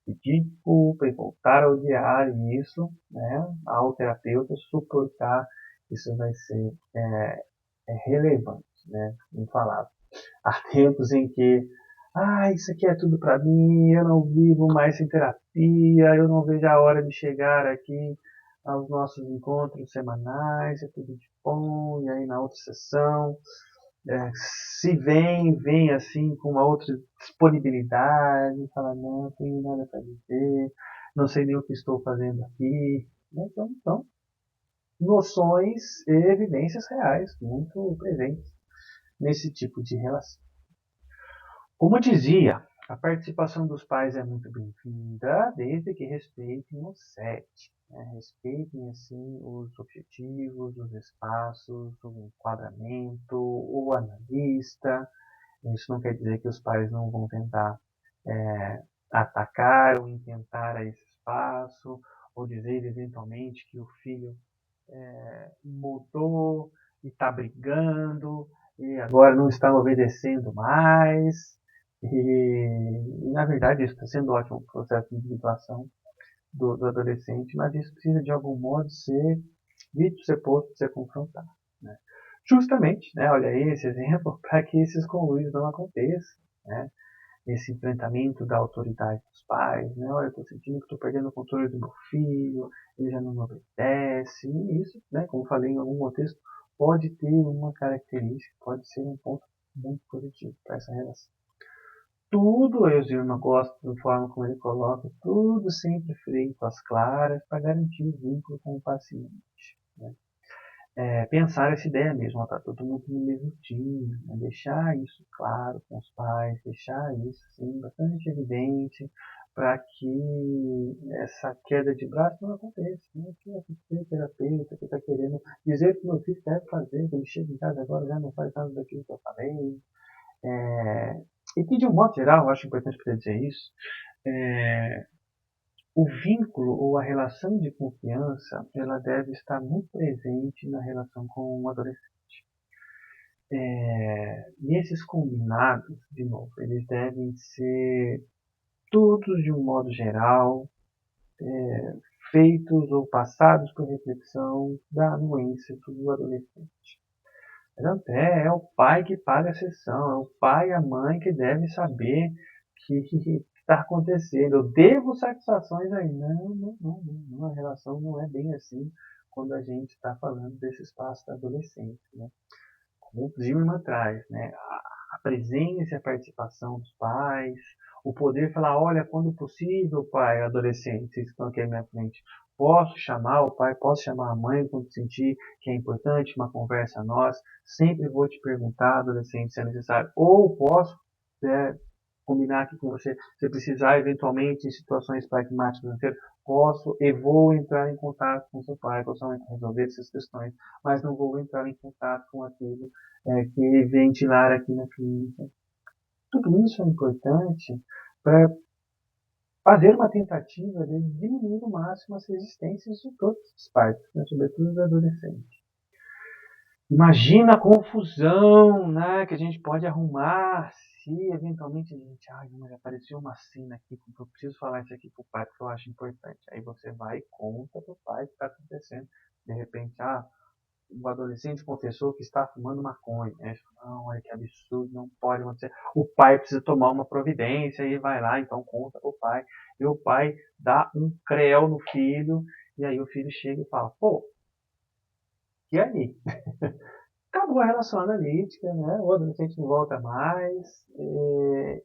pedir desculpa e voltar a odiar e isso, né, ao terapeuta suportar, isso vai ser relevante, né, infalável. Há tempos em que, isso aqui é tudo para mim, eu não vivo mais sem terapia, eu não vejo a hora de chegar aqui aos nossos encontros semanais, é tudo de bom, e aí na outra sessão, se vem assim com uma outra disponibilidade, fala, não tenho nada para dizer, não sei nem o que estou fazendo aqui. Então, noções e vivências reais, muito presentes nesse tipo de relação. Como eu dizia, a participação dos pais é muito bem-vinda, desde que respeitem o SET, né? Respeitem assim os objetivos, os espaços, o enquadramento, o analista. Isso não quer dizer que os pais não vão tentar atacar ou intentar esse espaço, ou dizer eventualmente que o filho mudou e está brigando e agora não está obedecendo mais. E na verdade isso está sendo ótimo o processo de individuação do adolescente, mas isso precisa de algum modo ser dito, ser posto, ser confrontado, né? Justamente, né, olha aí esse exemplo, para que esses conluios não aconteçam, né? Esse enfrentamento da autoridade dos pais, né? Olha, eu estou sentindo que estou perdendo o controle do meu filho, ele já não me obedece, e isso, né, como falei em algum contexto, pode ter uma característica, pode ser um ponto muito positivo para essa relação. Tudo, eu Zilma gosto da forma como ele coloca, tudo sempre feito às claras para garantir o vínculo com o paciente, né? Pensar essa ideia mesmo, tá todo mundo no mesmo time, né? Deixar isso claro com os pais, deixar isso assim, bastante evidente para que essa queda de braço não aconteça, né? Que o terapeuta que está querendo dizer que o meu filho deve fazer, que ele chega em casa agora já não faz nada daquilo que eu falei. E que de um modo geral, eu acho importante para dizer isso, o vínculo ou a relação de confiança, ela deve estar muito presente na relação com o adolescente. E esses combinados, de novo, eles devem ser todos de um modo geral, feitos ou passados por reflexão da anuência do adolescente. Até é o pai que paga a sessão, é o pai e a mãe que devem saber que está acontecendo. Eu devo satisfações aí. Não, a relação não é bem assim quando a gente está falando desse espaço da adolescência, né? Como o Zimmermann traz, né? A presença e a participação dos pais, o poder falar, olha, quando possível, pai, adolescente, vocês estão aqui à minha frente, posso chamar o pai, posso chamar a mãe quando sentir que é importante uma conversa a nós, sempre vou te perguntar, adolescente, se é necessário, ou posso combinar aqui com você, se precisar eventualmente em situações pragmáticas, posso e vou entrar em contato com seu pai, posso resolver essas questões, mas não vou entrar em contato com aquilo que ventilar aqui na clínica. Tudo isso é importante para fazer uma tentativa de diminuir ao máximo as resistências de todas as partes, né, sobretudo do adolescente. Imagina a confusão, né, que a gente pode arrumar se eventualmente a gente, mas apareceu uma cena aqui, eu preciso falar isso aqui pro pai, porque eu acho importante. Aí você vai e conta pro pai o que está acontecendo. De repente, o adolescente confessou que está fumando maconha. Aí fala, não, olha que absurdo, não pode acontecer. O pai precisa tomar uma providência e vai lá, então conta pro pai. E o pai dá um creu no filho, e aí o filho chega e fala, pô, e aí? Acabou a relação analítica, né? O adolescente não volta mais.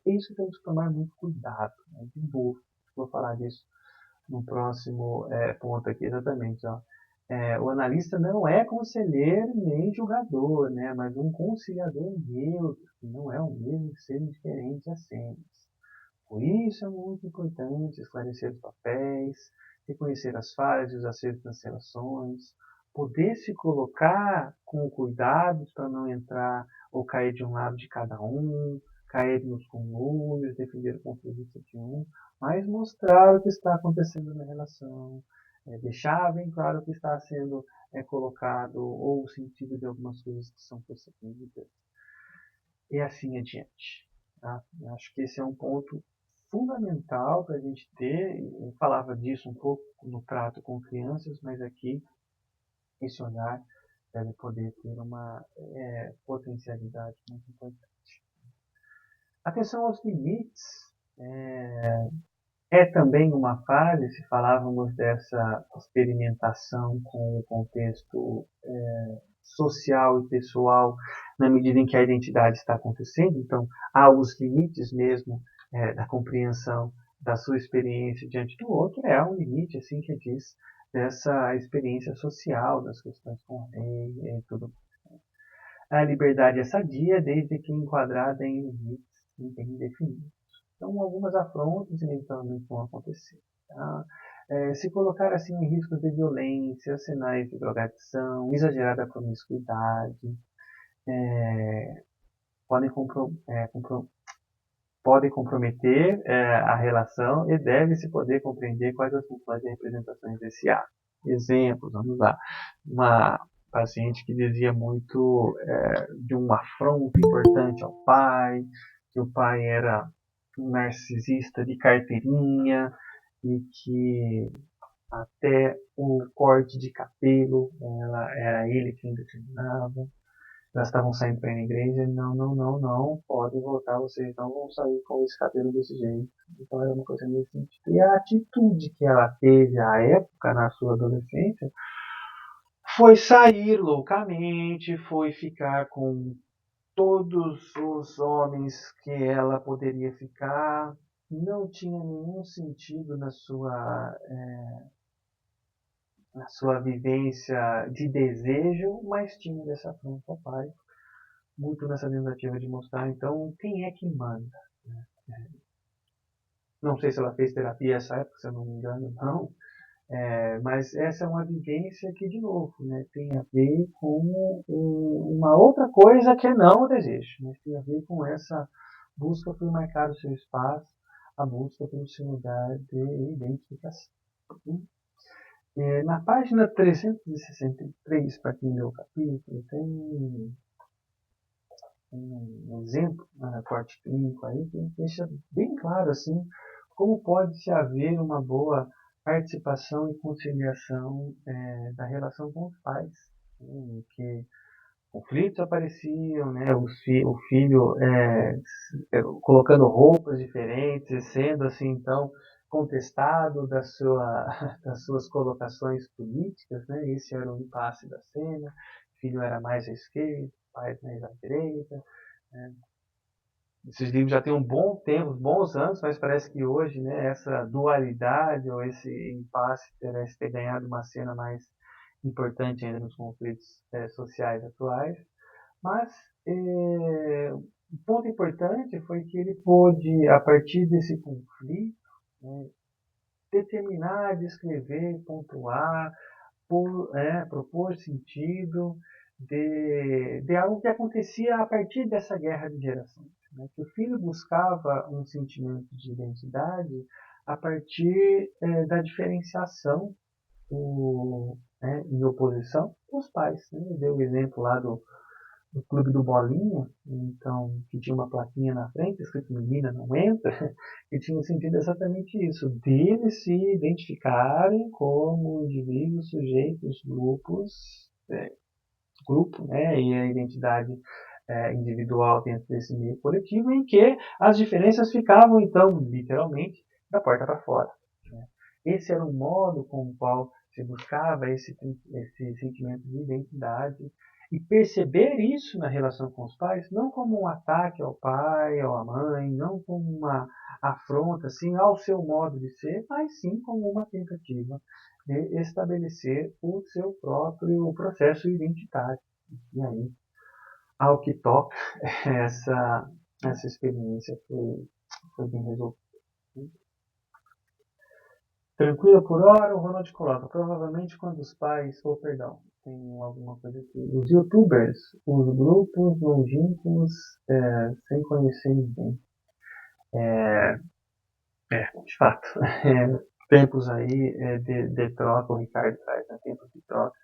Isso temos que tomar muito cuidado. Né? De novo, vou falar disso no próximo ponto aqui, exatamente. Ó. O analista não é conselheiro nem julgador, né? Mas um conciliador neutro, que não é o mesmo que ser indiferente a cenas. Por isso é muito importante esclarecer os papéis, reconhecer as falhas e os acertos nas relações, poder se colocar com cuidados para não entrar ou cair de um lado de cada um, cair nos conluios, defender o ponto de vista de um, mas mostrar o que está acontecendo na relação, deixar bem claro o que está sendo colocado ou o sentido de algumas coisas que são percebidas e assim adiante. Tá? Eu acho que esse é um ponto fundamental para a gente ter. Eu falava disso um pouco no trato com crianças, mas aqui esse olhar deve poder ter uma potencialidade muito importante. Atenção aos limites é também uma falha, se falávamos dessa experimentação com o contexto social e pessoal, na medida em que a identidade está acontecendo. Então, há os limites mesmo da compreensão da sua experiência diante do outro, é um limite, assim que diz, dessa experiência social, das questões com a lei e tudo mais. A liberdade é sadia desde que enquadrada em limites bem definidos. Então, algumas afrontas inevitavelmente vão acontecer. Tá? Se colocar assim em riscos de violência, sinais de drogadição, exagerada promiscuidade, podem comprometer a relação e deve-se poder compreender quais as funções e representações desse ato. Exemplos, vamos lá. Uma paciente que dizia muito de um afronto importante ao pai, que o pai era um narcisista de carteirinha e que até o corte de cabelo era ele quem determinava. Elas estavam saindo para ir na igreja, não, pode voltar, vocês não vão sair com esse cabelo desse jeito. Então era uma coisa nesse sentido. E a atitude que ela teve à época, na sua adolescência, foi sair loucamente, foi ficar com todos os homens que ela poderia ficar, não tinha nenhum sentido na sua vivência de desejo, mas tinha dessa afronta ao pai, muito nessa tentativa de mostrar, então, quem é que manda? Não sei se ela fez terapia nessa época, se eu não me engano, não, mas essa é uma vivência que, de novo, né, tem a ver com uma outra coisa que não o desejo, mas tem a ver com essa busca por marcar o seu espaço, a busca pelo seu lugar de identificação. Na página 363, para quem leu o capítulo, tem um exemplo no recorte clínico aí que deixa bem claro assim como pode-se haver uma boa participação e conciliação da relação com os pais, em que conflitos apareciam, né, o filho colocando roupas diferentes, sendo assim então contestado das suas colocações políticas, né? Esse era o impasse da cena. O filho era mais à esquerda, o pai mais à direita. Né? Esses livros já têm um bom tempo, bons anos, mas parece que hoje, né, essa dualidade ou esse impasse parece ter ganhado uma cena mais importante ainda nos conflitos sociais atuais. Mas o ponto importante foi que ele pôde, a partir desse conflito, né, determinar, descrever, pontuar, propor sentido de algo que acontecia a partir dessa guerra de gerações. Né? Que o filho buscava um sentimento de identidade a partir da diferenciação em oposição dos pais. Né? Ele deu o exemplo lá do Clube do Bolinha, então, que tinha uma plaquinha na frente, escrito menina não entra, e tinha sentido exatamente isso, deles se identificarem como indivíduos, sujeitos, grupo, né, e a identidade individual dentro desse meio coletivo, em que as diferenças ficavam, então, literalmente, da porta para fora. Né? Esse era o modo com o qual se buscava esse sentimento de identidade e perceber isso na relação com os pais, não como um ataque ao pai, ou à mãe, não como uma afronta assim, ao seu modo de ser, mas sim como uma tentativa de estabelecer o seu próprio processo identitário. E aí, ao que toca, essa experiência foi bem resolvida. Tranquilo por hora, o Ronald coloca, provavelmente quando os pais, perdão, tem alguma coisa aqui, os youtubers, os grupos longínquos, sem conhecer ninguém. De fato, tempos aí de troca, o Ricardo traz, né, tempos de troca,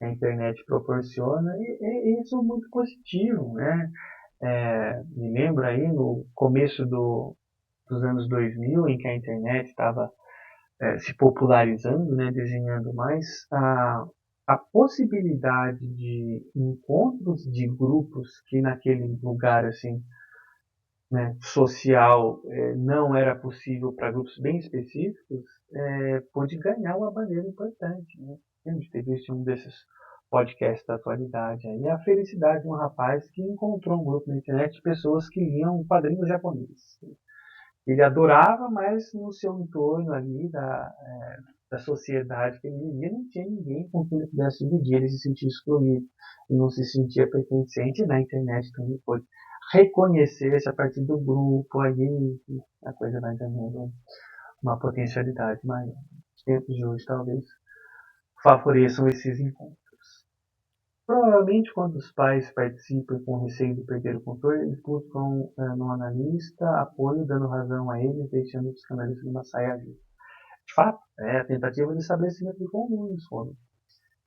a internet proporciona, e isso é muito positivo, né? Me lembro aí no começo dos anos 2000, em que a internet estava se popularizando, né, desenhando mais, a possibilidade de encontros de grupos que naquele lugar assim, né, social não era possível para grupos bem específicos, pôde ganhar uma bandeira importante. Né? A gente teve visto um desses podcasts da atualidade. Aí, a felicidade de um rapaz que encontrou um grupo na internet de pessoas que liam quadrinhos japoneses. Ele adorava, mas no seu entorno ali da sociedade que ele vivia, não tinha ninguém com quem ele pudesse dividir, ele se sentia excluído, ele não se sentia pertencente. Na internet também pôde reconhecer-se a partir do grupo, aí a coisa vai ganhando uma potencialidade maior. Os tempos de hoje talvez favoreçam esses encontros. Provavelmente, quando os pais participam com receio de perder o controle, eles buscam no analista apoio, dando razão a eles, deixando o psicanalista numa saia justa. De fato, é a tentativa de estabelecimento de comuns.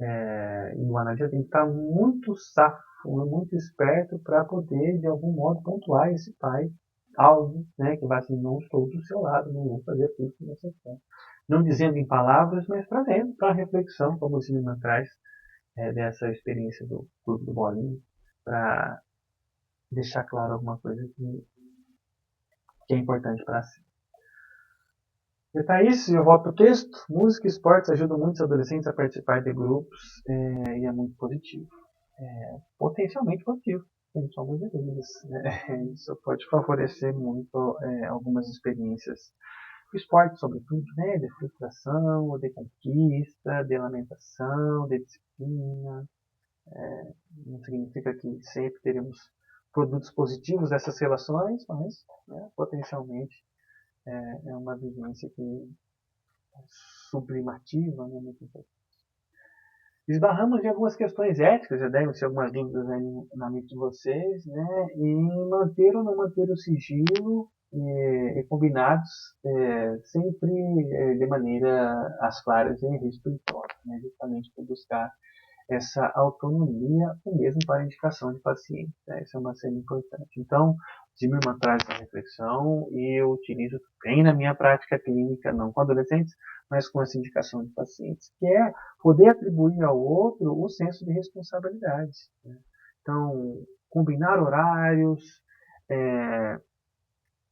E o analista tem que estar muito safo, muito esperto para poder, de algum modo, pontuar esse pai algo, né, que vai assim, não estou do seu lado, não vou fazer tudo que você quer. Não dizendo em palavras, mas trazendo para a reflexão, como o cinema traz, dessa experiência do Clube do Bolinha, para deixar claro alguma coisa que é importante para si. E tá isso, eu volto para o texto. Música e esportes ajudam muitos adolescentes a participar de grupos e é muito positivo. Potencialmente positivo, sem sombra de dúvidas. Isso pode favorecer muito algumas experiências. O esporte, sobretudo, né, de frustração, de conquista, de lamentação, de disciplina. Não significa que sempre teremos produtos positivos dessas relações, mas potencialmente é uma vivência que é sublimativa, né, muito importante. Esbarramos em algumas questões éticas, já devem ser algumas dúvidas aí na mente de vocês, né, em manter ou não manter o sigilo e combinados sempre de maneira às claras e respeitosa, né, justamente por buscar essa autonomia, ou mesmo para a indicação de pacientes. Né? Isso é uma cena importante. Então, Zimmermann traz essa reflexão e eu utilizo bem na minha prática clínica, não com adolescentes, mas com essa indicação de pacientes, que é poder atribuir ao outro o senso de responsabilidade. Né? Então, combinar horários,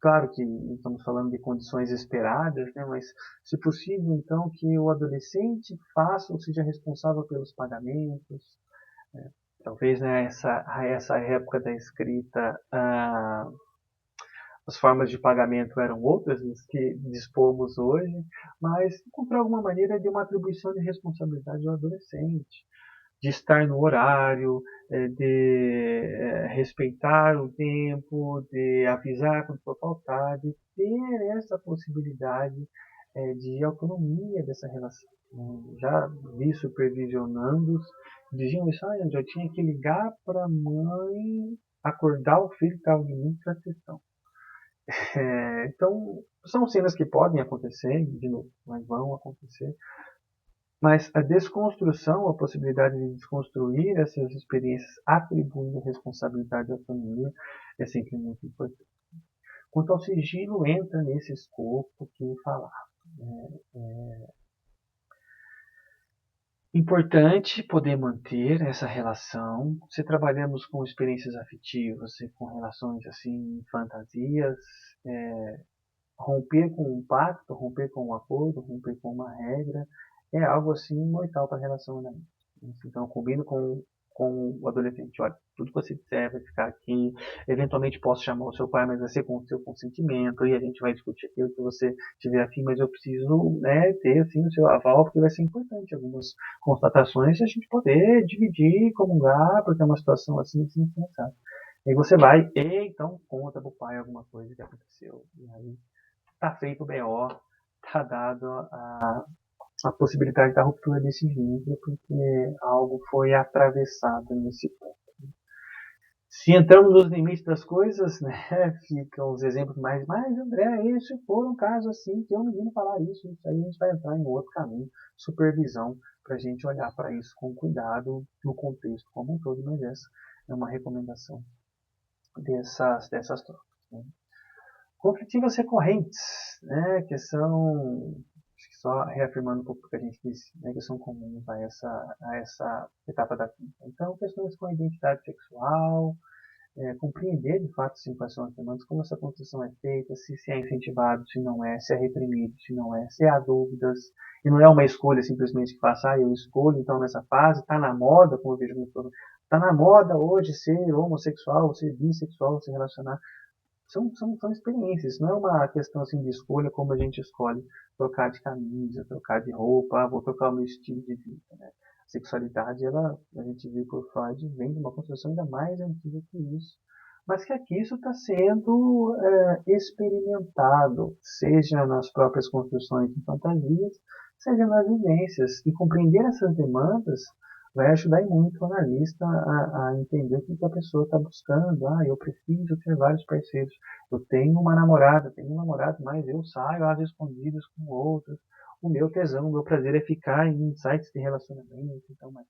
claro que estamos falando de condições esperadas, né, mas se possível, então, que o adolescente faça ou seja responsável pelos pagamentos. Talvez essa época da escrita, as formas de pagamento eram outras das que dispomos hoje, mas encontrar alguma maneira de uma atribuição de responsabilidade ao adolescente, de estar no horário, de respeitar o tempo, de avisar quando for faltar, de ter essa possibilidade de autonomia dessa relação. Já vi supervisionandos diziam isso, eu já tinha que ligar para a mãe, acordar o filho que estava dormindo para atenção. Então, são cenas que podem acontecer, de novo, mas vão acontecer. Mas a desconstrução, a possibilidade de desconstruir essas experiências atribuindo responsabilidade à autonomia é sempre muito importante. Quanto ao sigilo, entra nesse escopo que eu falava. Importante poder manter essa relação. Se trabalhamos com experiências afetivas e com relações assim, fantasias, romper com um pacto, romper com um acordo, romper com uma regra, é algo assim mortal para a relação, né? Então, eu combino com o adolescente, olha, tudo que você disser vai ficar aqui, eventualmente posso chamar o seu pai, mas vai ser com o seu consentimento, e a gente vai discutir aquilo que você tiver afim, mas eu preciso, né, ter assim, o seu aval, porque vai ser importante algumas constatações a gente poder dividir, comungar, porque é uma situação assim, sabe? E aí você vai, e então conta pro pai alguma coisa que aconteceu, e aí tá feito o BO, tá dado a possibilidade da ruptura desse vínculo, porque algo foi atravessado nesse ponto. Se entramos nos limites das coisas, né, ficam os exemplos mas André, esse for um caso assim, que eu menino falar isso aí a gente vai entrar em outro caminho, supervisão, para a gente olhar para isso com cuidado no contexto como um todo, mas essa é uma recomendação dessas trocas. Né. Conflitivas recorrentes, né, que são, só reafirmando um pouco o que a gente disse, né, que são comuns a essa etapa da vida. Então, questões com a identidade sexual, compreender de fato sim, quais são as demandas, como essa construção é feita, se é incentivado, se não é, se é reprimido, se não é, se há dúvidas, e não é uma escolha simplesmente que faça, eu escolho então nessa fase, está na moda, como eu vejo muito, está na moda hoje ser homossexual, ser bissexual, se relacionar. São experiências, não é uma questão assim de escolha como a gente escolhe trocar de camisa, trocar de roupa, vou trocar o meu estilo de vida. Né? A sexualidade, a gente viu por Freud, vem de uma construção ainda mais antiga que isso. Mas que aqui isso está sendo experimentado, seja nas próprias construções de fantasias, seja nas vivências. E compreender essas demandas vai ajudar muito o analista a entender o que a pessoa está buscando. Eu preciso ter vários parceiros. Eu tenho uma namorada, tenho um namorado, mas eu saio às escondidas com outros. O meu tesão, o meu prazer é ficar em sites de relacionamento. Então, mas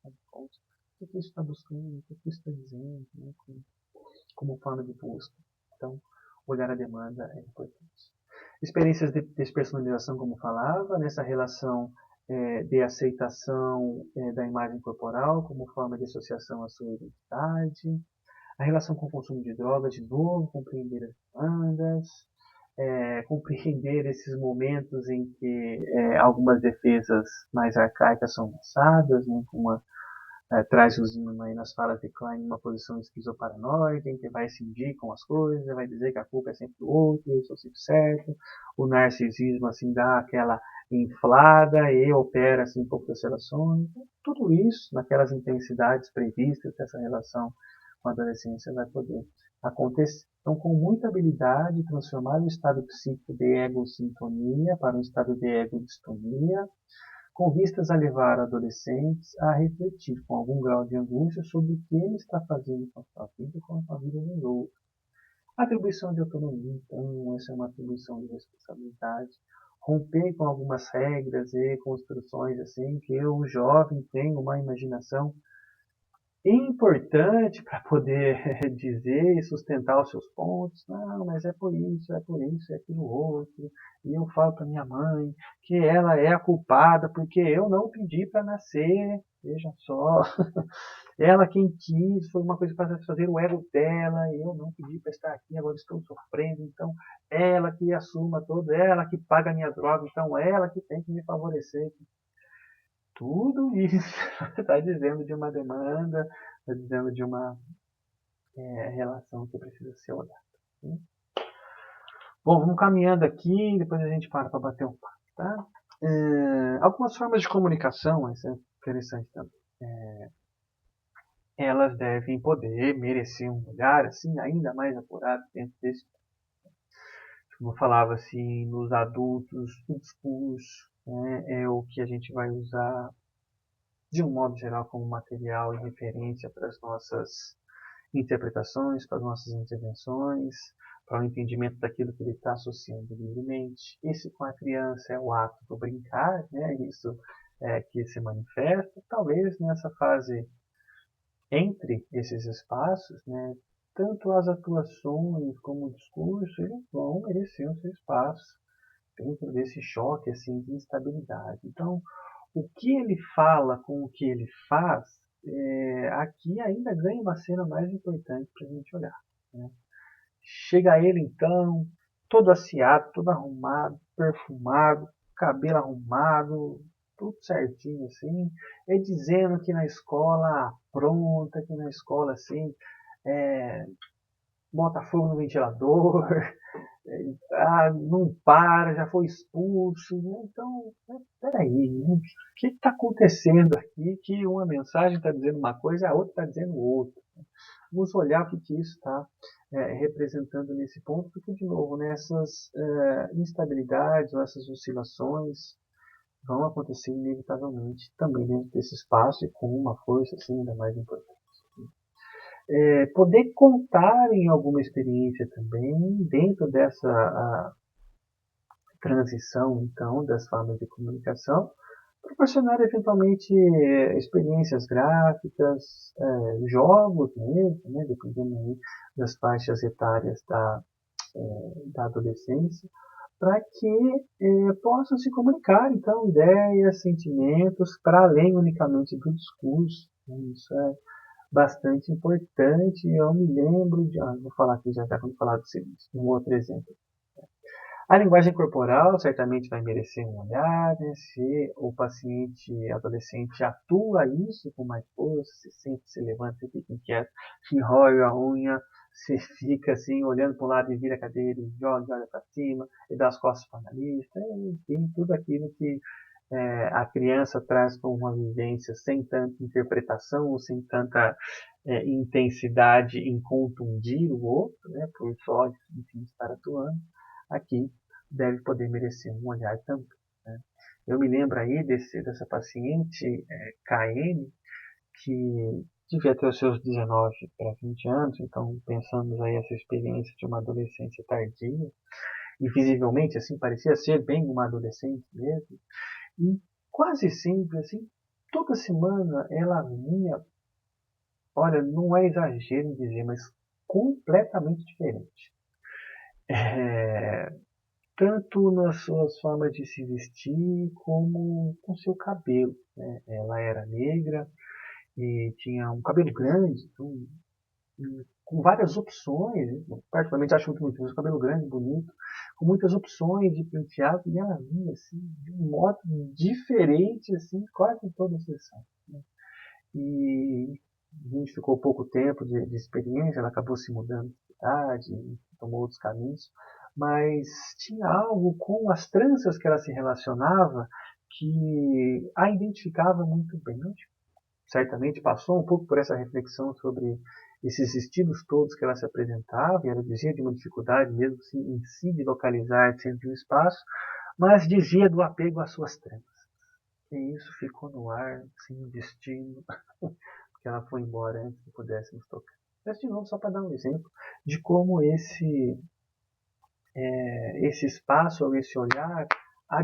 o que isso está buscando? O que isso está dizendo? Né? Como forma de busca. Então, olhar a demanda é importante. Experiências de despersonalização, como falava, nessa relação de aceitação da imagem corporal como forma de associação à sua identidade, a relação com o consumo de drogas, de novo, compreender as demandas, compreender esses momentos em que algumas defesas mais arcaicas são lançadas, né, traz o Zimmermann aí nas falas de Klein uma posição esquizoparanoide, em que vai se indir com as coisas, vai dizer que a culpa é sempre do outro, eu sou sempre certo. O narcisismo assim dá aquela inflada e opera assim um pouco das relações. Tudo isso, naquelas intensidades previstas dessa relação com a adolescência, vai poder acontecer. Então, com muita habilidade, transformar o estado psíquico de ego-sintonia para um estado de ego-distonia, com vistas a levar adolescentes a refletir com algum grau de angústia sobre o que ele está fazendo com a sua vida e com a família dos outros. Atribuição de autonomia, então, essa é uma atribuição de responsabilidade. Romper com algumas regras e construções assim, que o jovem tem uma imaginação importante para poder dizer e sustentar os seus pontos. Não, mas é por isso, é aquilo outro. E eu falo para minha mãe que ela é a culpada porque eu não pedi para nascer. Veja só, ela quem quis, foi uma coisa para satisfazer o ego dela, e eu não pedi para estar aqui, agora estou sofrendo, então ela que assuma todo, ela que paga a minha droga, então ela que tem que me favorecer. Tudo isso está dizendo de uma demanda, está dizendo de uma relação que precisa ser olhada. Né? Bom, vamos caminhando aqui, depois a gente para bater um papo. Tá? Algumas formas de comunicação, isso é interessante também. Elas devem poder merecer um lugar assim, ainda mais apurado dentro desse. Como eu falava assim, nos adultos, o discurso é o que a gente vai usar de um modo geral como material e referência para as nossas interpretações, para as nossas intervenções, para o entendimento daquilo que ele está associando livremente. Esse com a criança é o ato do brincar, né? Isso que se manifesta. Talvez nessa fase entre esses espaços, né, tanto as atuações como o discurso, eles vão merecer o seu espaço dentro desse choque assim, de instabilidade. Então, o que ele fala com o que ele faz, aqui ainda ganha uma cena mais importante para a gente olhar. Né? Chega ele, então, todo aciado, todo arrumado, perfumado, cabelo arrumado, tudo certinho, assim, e dizendo que na escola apronta, que na escola, assim, bota fogo no ventilador, não para, já foi expulso. Né? Então, peraí, o que está acontecendo aqui? Que uma mensagem está dizendo uma coisa e a outra está dizendo outra. Vamos olhar o que isso está representando nesse ponto, porque, de novo, né, essas instabilidades ou essas oscilações vão acontecer inevitavelmente também dentro desse espaço e com uma força assim, ainda mais importante. Poder contar em alguma experiência também dentro dessa transição, então, das formas de comunicação, proporcionar eventualmente experiências gráficas, jogos mesmo, né, dependendo aí das faixas etárias da adolescência, para que possam se comunicar, então, ideias, sentimentos, para além unicamente do discurso. Isso é bastante importante. Eu me lembro de... vou falar aqui já quando falar do seguinte, um outro exemplo. A linguagem corporal certamente vai merecer um olhar, né? Se o paciente adolescente atua isso com mais força, se sente, se levanta, se fica inquieto, se rói a unha, se fica assim, olhando para um lado e vira a cadeira e joga, olha para cima, e dá as costas para o analista, enfim, tudo aquilo que a criança traz como uma vivência sem tanta interpretação ou sem tanta intensidade em contundir o outro, né, por só, enfim, estar atuando, aqui deve poder merecer um olhar também. Né? Eu me lembro aí dessa paciente KN, que devia ter os seus 19 para 20 anos, então pensamos aí essa experiência de uma adolescência tardia, e visivelmente assim parecia ser bem uma adolescente mesmo, e quase sempre, assim, toda semana ela vinha, olha, não é exagero em dizer, mas completamente diferente. Tanto nas suas formas de se vestir, como com seu cabelo. Né? Ela era negra e tinha um cabelo grande, então, com várias opções. Particularmente acho muito bonito, um cabelo grande, bonito, com muitas opções de penteado, e ela vinha assim, de um modo diferente, assim, quase em toda a sessão. Né? E a gente ficou pouco tempo de experiência, ela acabou se mudando de cidade, tomou outros caminhos, mas tinha algo com as tranças que ela se relacionava que a identificava muito bem. Certamente passou um pouco por essa reflexão sobre esses estilos todos que ela se apresentava, e ela dizia de uma dificuldade mesmo em si de localizar dentro de um espaço, mas dizia do apego às suas tranças. E isso ficou no ar, assim, um destino, que ela foi embora antes que pudéssemos tocar. Mas, de novo, só para dar um exemplo de como esse espaço ou esse olhar,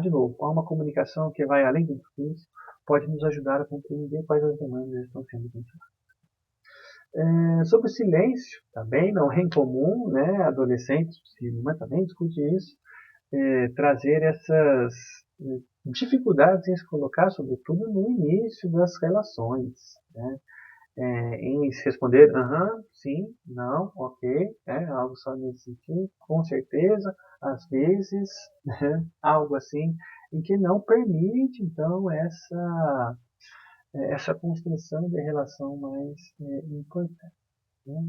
de novo, há uma comunicação que vai além do discurso, pode nos ajudar a compreender quais as demandas estão sendo ventiladas. Sobre o silêncio, também não é incomum, né, adolescentes, mas também discute isso, trazer essas dificuldades em se colocar, sobretudo no início das relações, né? Em se responder sim, não, ok, algo só nesse sentido, com certeza, às vezes, né? Algo assim, em que não permite, então, essa construção de relação mais importante. Né?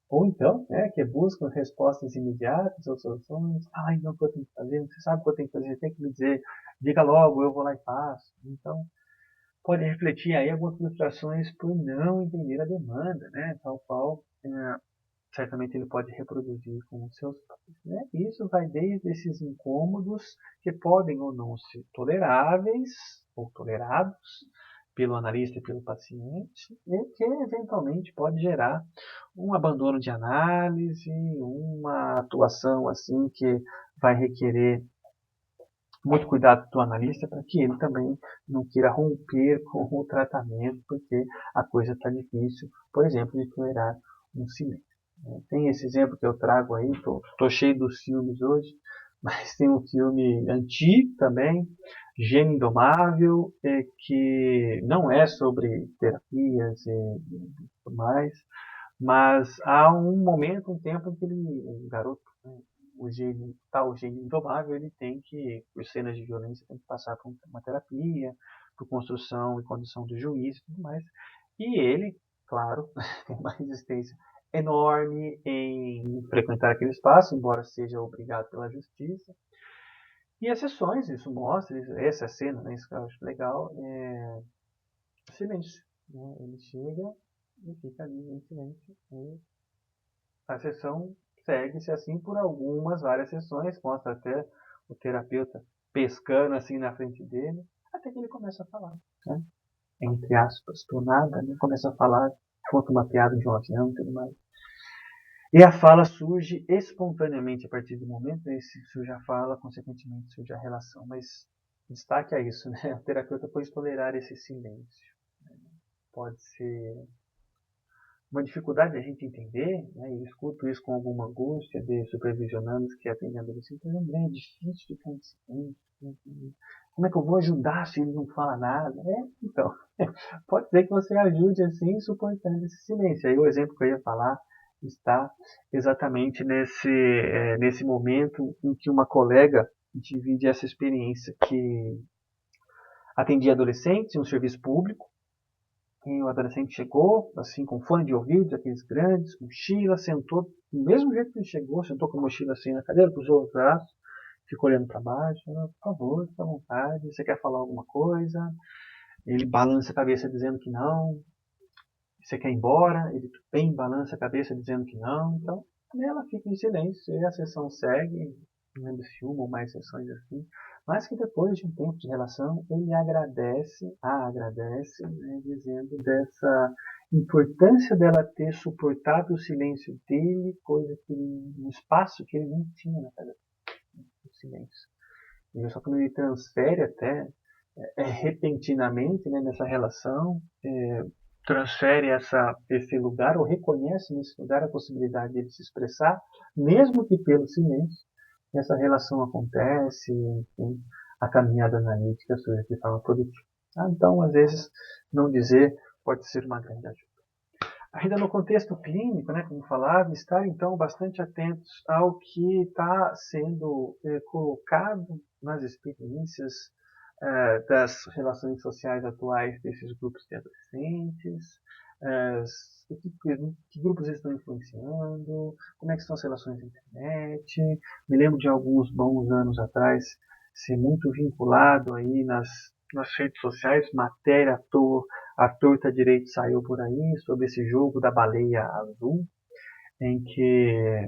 Ou então, que buscam respostas imediatas ou soluções. Não, o que eu tenho que fazer? Você sabe o que eu tenho que fazer? Tem que me dizer, diga logo, eu vou lá e faço. Então, pode refletir aí algumas frustrações por não entender a demanda, né? Tal qual certamente ele pode reproduzir com os seus pais. Né? Isso vai desde esses incômodos que podem ou não ser toleráveis ou tolerados pelo analista e pelo paciente, e que eventualmente pode gerar um abandono de análise, uma atuação assim que vai requerer muito cuidado do analista para que ele também não queira romper com o tratamento, porque a coisa está difícil, por exemplo, de tolerar um silêncio. Tem esse exemplo que eu trago aí, estou cheio dos filmes hoje, mas tem um filme antigo também, Gênio Indomável, que não é sobre terapias e tudo mais, mas há um momento, um tempo em que o garoto, né, o gênio indomável, ele tem que, por cenas de violência, tem que passar por uma terapia, por construção e condição do juiz e tudo mais. E ele, claro, tem uma resistência enorme em frequentar aquele espaço, embora seja obrigado pela justiça. E as sessões, isso mostra, essa cena, né, isso que eu acho legal, é silêncio. Né? Ele chega e fica ali em silêncio. E a sessão segue-se assim por várias sessões, mostra até o terapeuta pescando assim na frente dele, até que ele começa a falar, né? Entre aspas, do nada, né? Começa a falar, conta uma piada de um avião e tudo mais. E a fala surge espontaneamente a partir do momento, aí surge a fala, consequentemente surge a relação. Mas destaque a isso, né? O terapeuta pode tolerar esse silêncio. Pode ser uma dificuldade da gente entender, né? Eu escuto isso com alguma angústia de supervisionandos que atendem adolescentes. André, é difícil ficar em silêncio. Como é que eu vou ajudar se ele não fala nada? Então, pode ser que você ajude assim, suportando esse silêncio. Aí o exemplo que eu ia falar está exatamente nesse momento em que uma colega divide essa experiência, que atendia adolescentes em um serviço público, e o adolescente chegou, assim, com fone de ouvido, aqueles grandes, mochila, sentou do mesmo jeito que ele chegou, sentou com a mochila assim na cadeira, cruzou os braços, ficou olhando para baixo, por favor, fica à vontade, você quer falar alguma coisa? Ele balança a cabeça dizendo que não. Você quer ir embora? Ele bem balança a cabeça dizendo que não. Então, ela fica em silêncio e a sessão segue. Não lembro se uma ou mais sessões assim. Mas que depois de um tempo de relação, ele agradece, né, dizendo dessa importância dela ter suportado o silêncio dele, coisa que um espaço que ele não tinha na casa dele, o silêncio. E só quando ele transfere até repentinamente, né, nessa relação, transfere esse lugar, ou reconhece nesse lugar a possibilidade de ele se expressar, mesmo que pelo silêncio, essa relação acontece, enfim, a caminhada analítica surge de forma produtiva. Então, às vezes, não dizer pode ser uma grande ajuda. Ainda no contexto clínico, né, como falava, estar então bastante atentos ao que está sendo colocado nas experiências das relações sociais atuais desses grupos de adolescentes, que grupos eles estão influenciando, como é que estão as relações na internet. Me lembro de alguns bons anos atrás ser muito vinculado aí nas redes sociais, matéria à torta direito saiu por aí sobre esse jogo da baleia azul, em que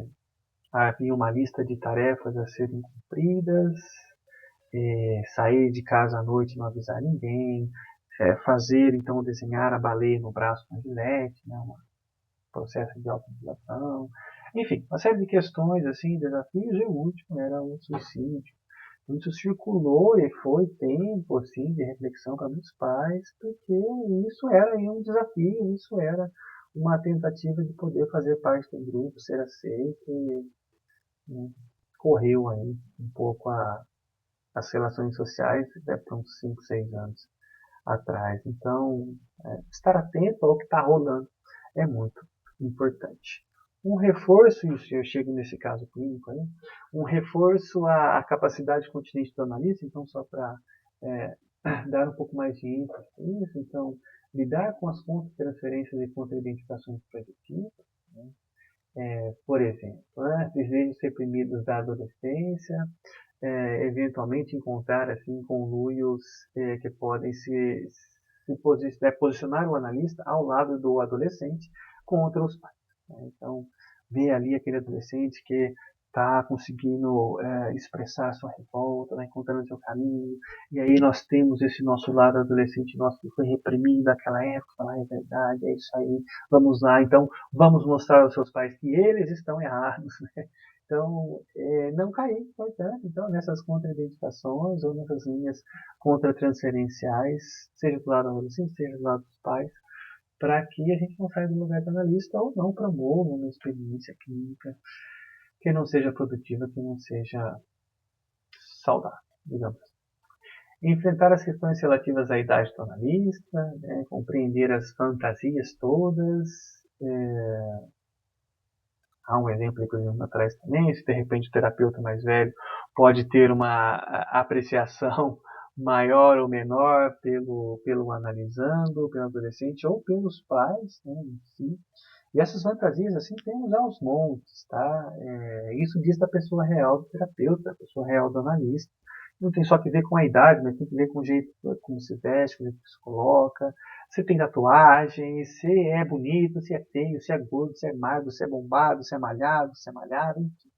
havia uma lista de tarefas a serem cumpridas, sair de casa à noite e não avisar ninguém, fazer, então, desenhar a baleia no braço com gilete, né, um processo de automutilação, enfim, uma série de questões, assim, desafios, e o último era o suicídio. Isso circulou e foi tempo, assim, de reflexão para muitos pais, porque isso era um desafio, isso era uma tentativa de poder fazer parte do grupo, ser aceito, e correu aí um pouco as relações sociais, para uns 5, 6 anos atrás. Então, estar atento ao que está rolando é muito importante. Um reforço, e eu chego nesse caso clínico aí, um reforço à capacidade continente do analista, então só para dar um pouco mais de ênfase nisso, então, lidar com as contra-transferências e contra-identificações projetivas, né? Por exemplo, desejos reprimidos da adolescência, eventualmente encontrar assim conluios que podem posicionar o analista ao lado do adolescente contra os pais. Né? Então, ver ali aquele adolescente que está conseguindo expressar a sua revolta, tá encontrando o seu caminho, e aí nós temos esse nosso lado adolescente nosso que foi reprimido naquela época, é verdade, é isso aí, vamos lá, então vamos mostrar aos seus pais que eles estão errados, né? Então, não cair, portanto, então, nessas contraindicações ou nessas linhas contratransferenciais, seja do lado do adolescente, seja do lado dos pais, para que a gente não saia do lugar do analista ou não promova uma experiência clínica que não seja produtiva, que não seja saudável, digamos. Enfrentar as questões relativas à idade do analista, né, compreender as fantasias todas. Há um exemplo que eu vi atrás também, se de repente o terapeuta mais velho pode ter uma apreciação maior ou menor pelo analisando, pelo adolescente ou pelos pais, né, em si. E essas fantasias, assim, temos aos montes, tá? Isso diz da pessoa real do terapeuta, da pessoa real do analista. Não tem só que ver com a idade, mas tem que ver com o jeito como se veste, com o jeito que se coloca, se tem tatuagem, se é bonito, se é feio, se é gordo, se é magro, se é bombado, se é malhado, enfim.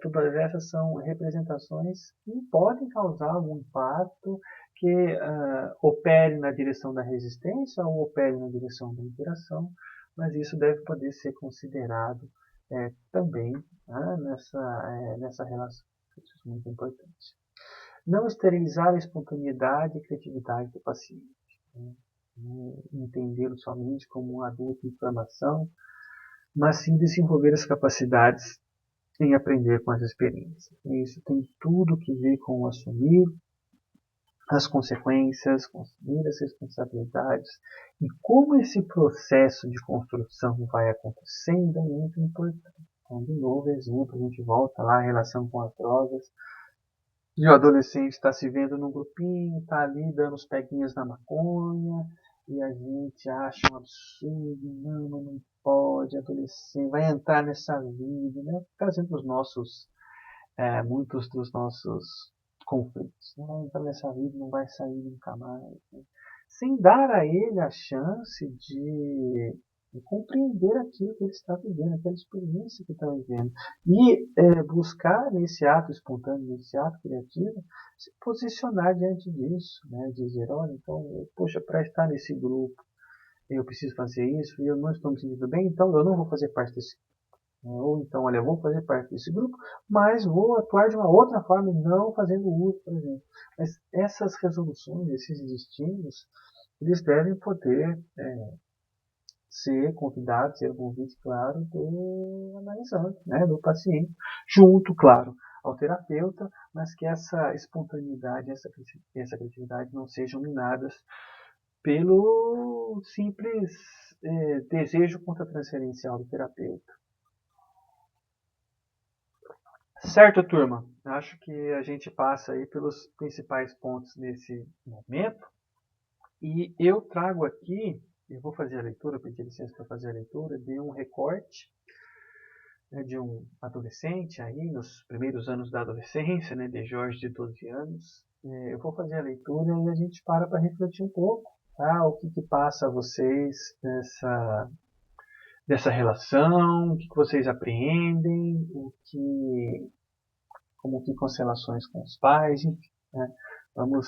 Todas essas são representações que podem causar algum impacto que opere na direção da resistência ou opere na direção da interação, mas isso deve poder ser considerado também nessa relação. Isso é muito importante. Não esterilizar a espontaneidade e criatividade do paciente. Né? Entendê-lo somente como um adulto em formação, mas sim desenvolver as capacidades em aprender com as experiências. E isso tem tudo que ver com assumir as consequências, com assumir as responsabilidades e como esse processo de construção vai acontecendo é muito importante. Então, de novo, exemplo, a gente volta lá, a relação com as drogas. E o adolescente está se vendo num grupinho, está ali dando os peguinhas na maconha, e a gente acha um absurdo, não pode, adolescente, vai entrar nessa vida, né? Trazendo muitos dos nossos conflitos. Não vai entrar nessa vida, não vai sair nunca mais. Né? Sem dar a ele a chance de compreender aquilo que ele está vivendo, aquela experiência que está vivendo. E buscar nesse ato espontâneo, nesse ato criativo, se posicionar diante disso. Né? Dizer, olha, então, poxa, para estar nesse grupo, eu preciso fazer isso, e eu não estou me sentindo bem, então eu não vou fazer parte desse grupo. Ou então, olha, eu vou fazer parte desse grupo, mas vou atuar de uma outra forma, não fazendo uso, por exemplo. Mas essas resoluções, esses destinos, eles devem poder ser convidados, ser um convite, claro, do analisante, né, do paciente, junto, claro, ao terapeuta, mas que essa espontaneidade, essa criatividade não sejam minadas pelo simples desejo contratransferencial do terapeuta. Certo, turma? Acho que a gente passa aí pelos principais pontos nesse momento. E eu trago aqui, eu vou fazer a leitura, pedir licença para fazer a leitura, de um recorte de um adolescente aí, nos primeiros anos da adolescência, né, de Jorge, de 12 anos. Eu vou fazer a leitura e a gente para refletir um pouco, tá? O que passa a vocês dessa relação, o que vocês apreendem, como ficam as relações com os pais, enfim, né? Vamos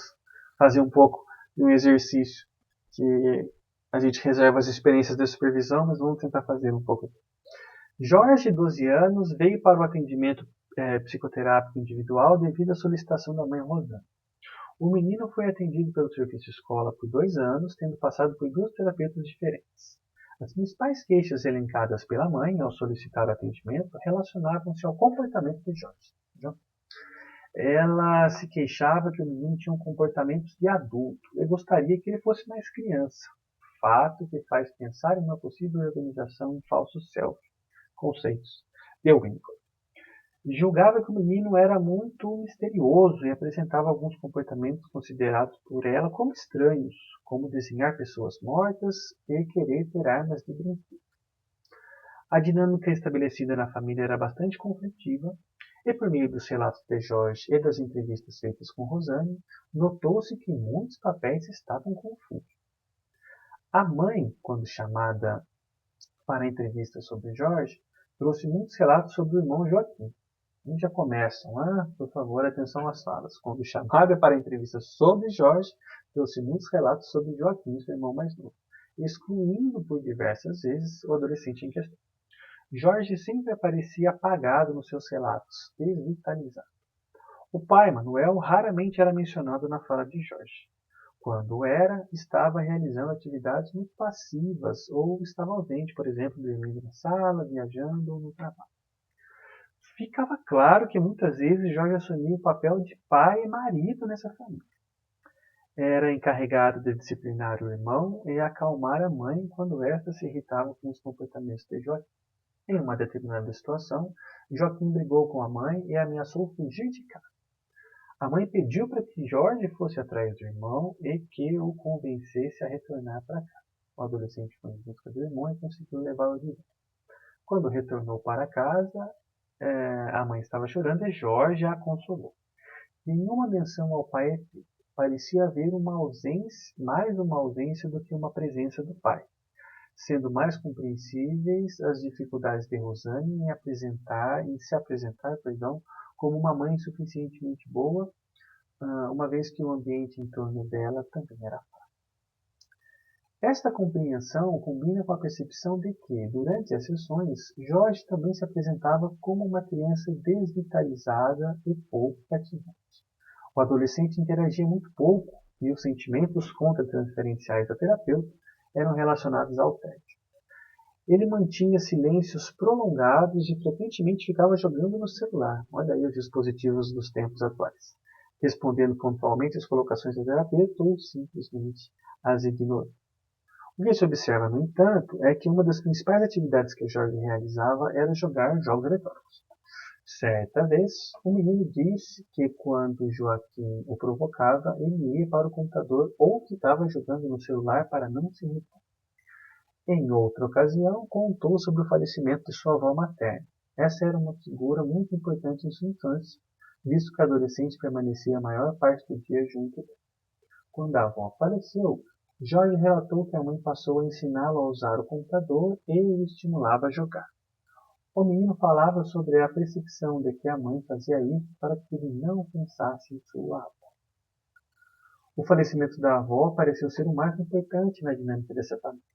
fazer um pouco de um exercício que a gente reserva as experiências de supervisão, mas vamos tentar fazer um pouco. Jorge, 12 anos, veio para o atendimento psicoterápico individual devido à solicitação da mãe Rosana. O menino foi atendido pelo serviço escola por 2 anos, tendo passado por 2 terapeutas diferentes. As principais queixas elencadas pela mãe ao solicitar o atendimento relacionavam-se ao comportamento de Jorge. Ela se queixava que o menino tinha um comportamento de adulto e gostaria que ele fosse mais criança, fato que faz pensar em uma possível organização em falso self, conceitos de Winnicott. Julgava que o menino era muito misterioso e apresentava alguns comportamentos considerados por ela como estranhos, como desenhar pessoas mortas e querer ter armas de brinquedo. A dinâmica estabelecida na família era bastante conflitiva e, por meio dos relatos de Jorge e das entrevistas feitas com Rosane, notou-se que muitos papéis estavam confusos. A mãe, quando chamada para a entrevista sobre Jorge, trouxe muitos relatos sobre o irmão Joaquim. E já começam, por favor, atenção às falas. Quando chamada para a entrevista sobre Jorge, trouxe muitos relatos sobre Joaquim, seu irmão mais novo, excluindo por diversas vezes o adolescente em questão. Jorge sempre aparecia apagado nos seus relatos, desvitalizado. O pai, Manuel, raramente era mencionado na fala de Jorge. Quando era, estava realizando atividades muito passivas ou estava ausente, por exemplo, dormindo na sala, viajando ou no trabalho. Ficava claro que muitas vezes Jorge assumia o papel de pai e marido nessa família. Era encarregado de disciplinar o irmão e acalmar a mãe quando esta se irritava com os comportamentos de Joaquim. Em uma determinada situação, Joaquim brigou com a mãe e ameaçou fugir de casa. A mãe pediu para que Jorge fosse atrás do irmão e que o convencesse a retornar para casa. O adolescente foi em busca do irmão e conseguiu levá-lo de volta. Quando retornou para casa, a mãe estava chorando e Jorge a consolou. Nenhuma menção ao pai é feita. Parecia haver mais uma ausência do que uma presença do pai, sendo mais compreensíveis as dificuldades de Rosane em se apresentar como uma mãe suficientemente boa, uma vez que o ambiente em torno dela também era fraco. Esta compreensão combina com a percepção de que, durante as sessões, Jorge também se apresentava como uma criança desvitalizada e pouco cativante. O adolescente interagia muito pouco e os sentimentos contra-transferenciais da terapeuta eram relacionados ao tédio. Ele mantinha silêncios prolongados e frequentemente ficava jogando no celular. Olha aí os dispositivos dos tempos atuais, respondendo pontualmente às colocações da terapeuta ou simplesmente as ignorando. O que se observa, no entanto, é que uma das principais atividades que Jorge realizava era jogar jogos eletrônicos. Certa vez, o menino disse que quando Joaquim o provocava, ele ia para o computador ou ficava jogando no celular para não se irritar. Em outra ocasião, contou sobre o falecimento de sua avó materna. Essa era uma figura muito importante em sua infância, visto que a adolescente permanecia a maior parte do dia junto dele. Quando a avó faleceu, Jorge relatou que a mãe passou a ensiná-lo a usar o computador e o estimulava a jogar. O menino falava sobre a percepção de que a mãe fazia isso para que ele não pensasse em sua avó. O falecimento da avó pareceu ser um marco importante na dinâmica dessa família.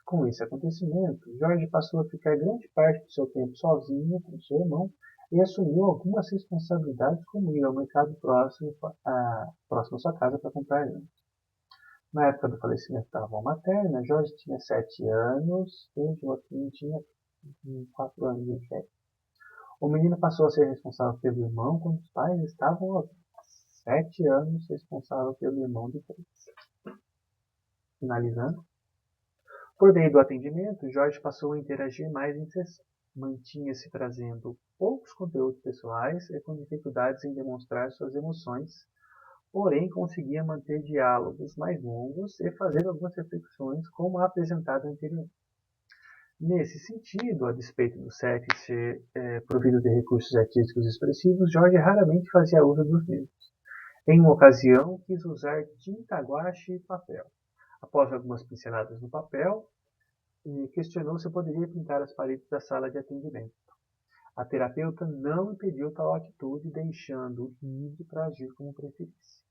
Com esse acontecimento, Jorge passou a ficar grande parte do seu tempo sozinho com seu irmão e assumiu algumas responsabilidades, como ir ao mercado próximo à sua casa para comprar lanche. Na época do falecimento da avó materna, Jorge tinha 7 anos e Joaquim tinha 4 anos de idade. O menino passou a ser responsável pelo irmão quando os pais estavam aos 7 anos, responsável pelo irmão de 3. Finalizando, por meio do atendimento, Jorge passou a interagir mais em sessão. Mantinha-se trazendo poucos conteúdos pessoais e com dificuldades em demonstrar suas emoções, porém conseguia manter diálogos mais longos e fazer algumas reflexões como apresentado anteriormente. Nesse sentido, a despeito do SEC ser provido de recursos artísticos expressivos, Jorge raramente fazia uso dos mesmos. Em uma ocasião, quis usar tinta, guache e papel. Após algumas pinceladas no papel, questionou se poderia pintar as paredes da sala de atendimento. A terapeuta não impediu tal atitude, deixando-o livre para agir como preferisse.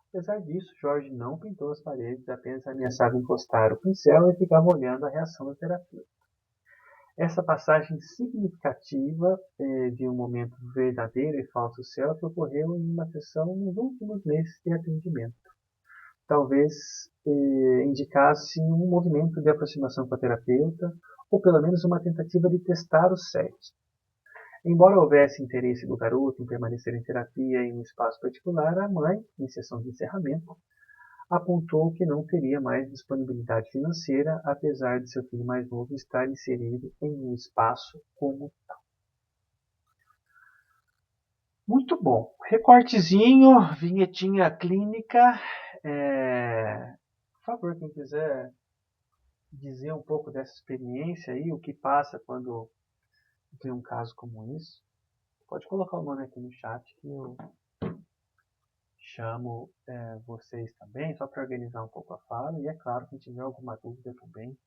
Apesar disso, Jorge não pintou as paredes, apenas ameaçava encostar o pincel e ficava olhando a reação da terapeuta. Essa passagem significativa de um momento verdadeiro e falso self ocorreu em uma sessão nos últimos meses de atendimento. Talvez indicasse um movimento de aproximação com a terapeuta, ou pelo menos uma tentativa de testar o sexo. Embora houvesse interesse do garoto em permanecer em terapia em um espaço particular, a mãe, em sessão de encerramento, apontou que não teria mais disponibilidade financeira, apesar de seu filho mais novo estar inserido em um espaço como tal. Muito bom. Recortezinho, vinhetinha clínica. Por favor, quem quiser dizer um pouco dessa experiência aí, o que passa quando tem um caso como isso, pode colocar o nome aqui no chat que eu chamo vocês também, só para organizar um pouco a fala. E é claro, quem tiver alguma dúvida também,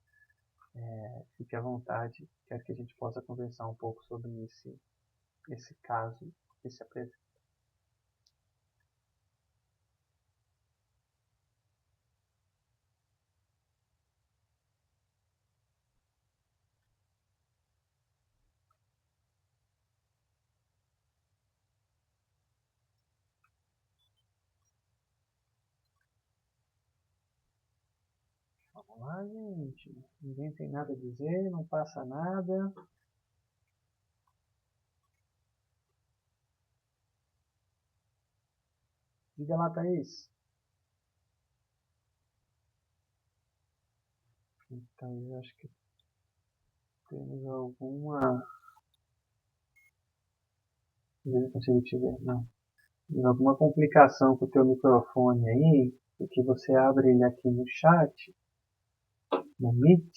fique à vontade. Quero que a gente possa conversar um pouco sobre esse caso que se apresenta. Vamos lá, gente. Ninguém tem nada a dizer, não passa nada. Diga lá, Thaís. Thaís, acho que temos alguma... Não consigo te ver, não. Tem alguma complicação com o teu microfone aí, porque você abre ele aqui no chat, no Meet,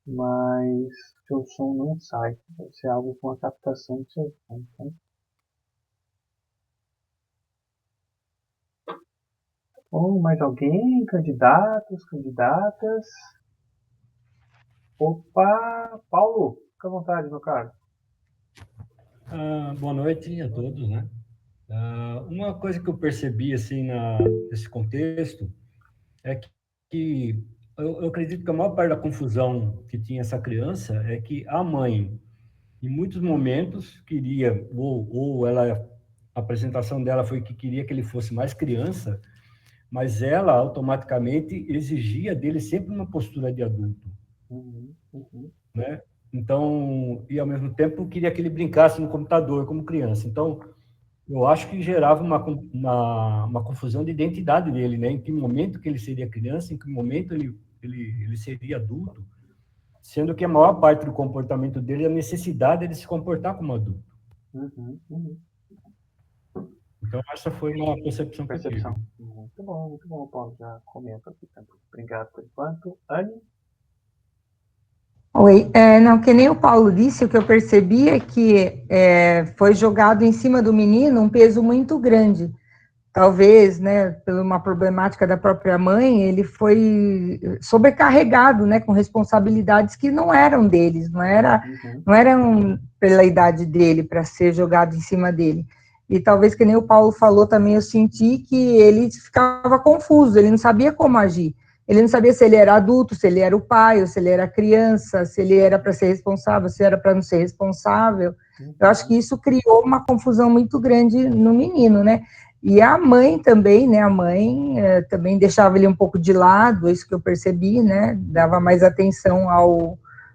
mas seu som não sai. Deve ser algo com a captação do seu som, tá? Bom, mais alguém? Candidatos, candidatas? Opa, Paulo, fica à vontade, meu caro. Boa noite a todos, né? Uma coisa que eu percebi, assim, nesse contexto, é que eu acredito que a maior parte da confusão que tinha essa criança é que a mãe, em muitos momentos, queria, ou ela, a apresentação dela foi que queria que ele fosse mais criança, mas ela automaticamente exigia dele sempre uma postura de adulto, né? Então, e ao mesmo tempo queria que ele brincasse no computador como criança. Então, eu acho que gerava uma confusão de identidade dele, né? Em que momento que ele seria criança, em que momento ele seria adulto, sendo que a maior parte do comportamento dele é a necessidade de se comportar como adulto. Então, essa foi uma percepção que eu tive. Muito bom, Paulo. Já comento aqui também. Obrigado por enquanto. Anne? Oi, não, que nem o Paulo disse, o que eu percebi é que foi jogado em cima do menino um peso muito grande. Talvez, né, por uma problemática da própria mãe, ele foi sobrecarregado, né, com responsabilidades que não eram deles, não eram pela idade dele para ser jogado em cima dele. E talvez, que nem o Paulo falou também, eu senti que ele ficava confuso, ele não sabia como agir. Ele não sabia se ele era adulto, se ele era o pai, ou se ele era criança, se ele era para ser responsável, se era para não ser responsável. Eu acho que isso criou uma confusão muito grande no menino, né? E a mãe também, né? A mãe também deixava ele um pouco de lado, isso que eu percebi, né? Dava mais atenção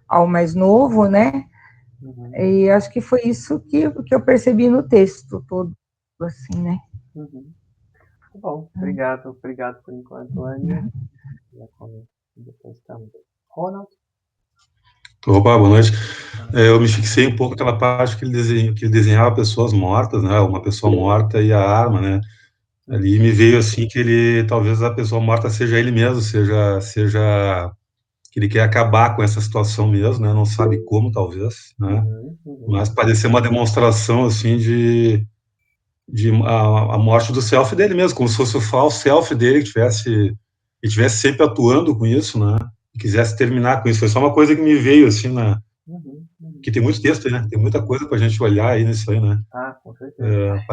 ao mais novo, né? E acho que foi isso que eu percebi no texto todo, assim, né? Bom, obrigado por enquanto, Anne. Depois também. Ronald? Opa, boa noite. Eu me fixei um pouco naquela parte que ele desenhava pessoas mortas, né? Uma pessoa morta e a arma, né? Ali me veio assim que talvez a pessoa morta seja ele mesmo, seja que ele quer acabar com essa situação mesmo, né? Não sabe como, talvez, né? Mas parecia uma demonstração assim de a morte do self dele mesmo, como se fosse o falso self dele que tivesse sempre atuando com isso, né? E quisesse terminar com isso. Foi só uma coisa que me veio assim que tem muito texto aí, né? Tem muita coisa para a gente olhar aí nisso aí, né? Com certeza.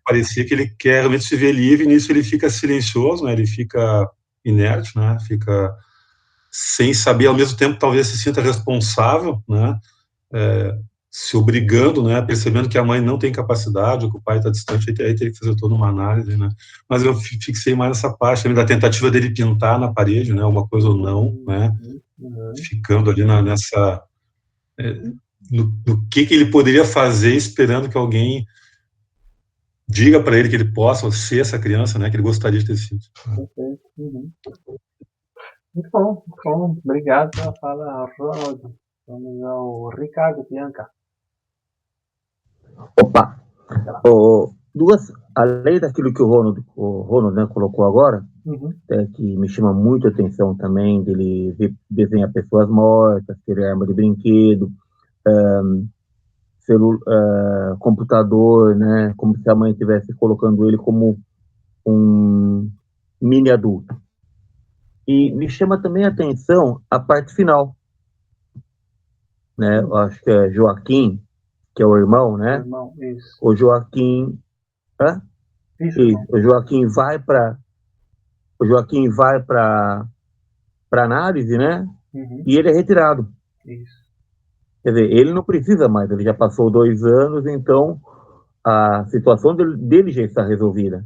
Parecia que ele quer realmente se ver livre, e nisso ele fica silencioso, né? Ele fica inerte, né? Fica sem saber, ao mesmo tempo, talvez se sinta responsável, né? Se obrigando, né? Percebendo que a mãe não tem capacidade, que o pai está distante, aí tem que fazer toda uma análise, né? Mas eu fixei mais nessa parte da tentativa dele pintar na parede, né? Uma coisa ou não, né? Ficando ali nessa... no que ele poderia fazer, esperando que alguém diga para ele que ele possa ser essa criança, né, que ele gostaria de ter sido. Muito bom. Obrigado pela fala, Ronald. Vamos ao Ricardo Bianca. Opa! Além daquilo que o Ronald, né, colocou agora, que me chama muito a atenção também, dele desenhar pessoas mortas, ter arma de brinquedo, computador, né, como se a mãe estivesse colocando ele como um mini adulto. E me chama também a atenção a parte final, né? Eu acho que é Joaquim, que é o irmão, né? Isso. O Joaquim, isso. O Joaquim vai para análise, né? E ele é retirado. Isso. Quer dizer, ele não precisa mais, ele já passou 2 anos, então a situação dele já está resolvida.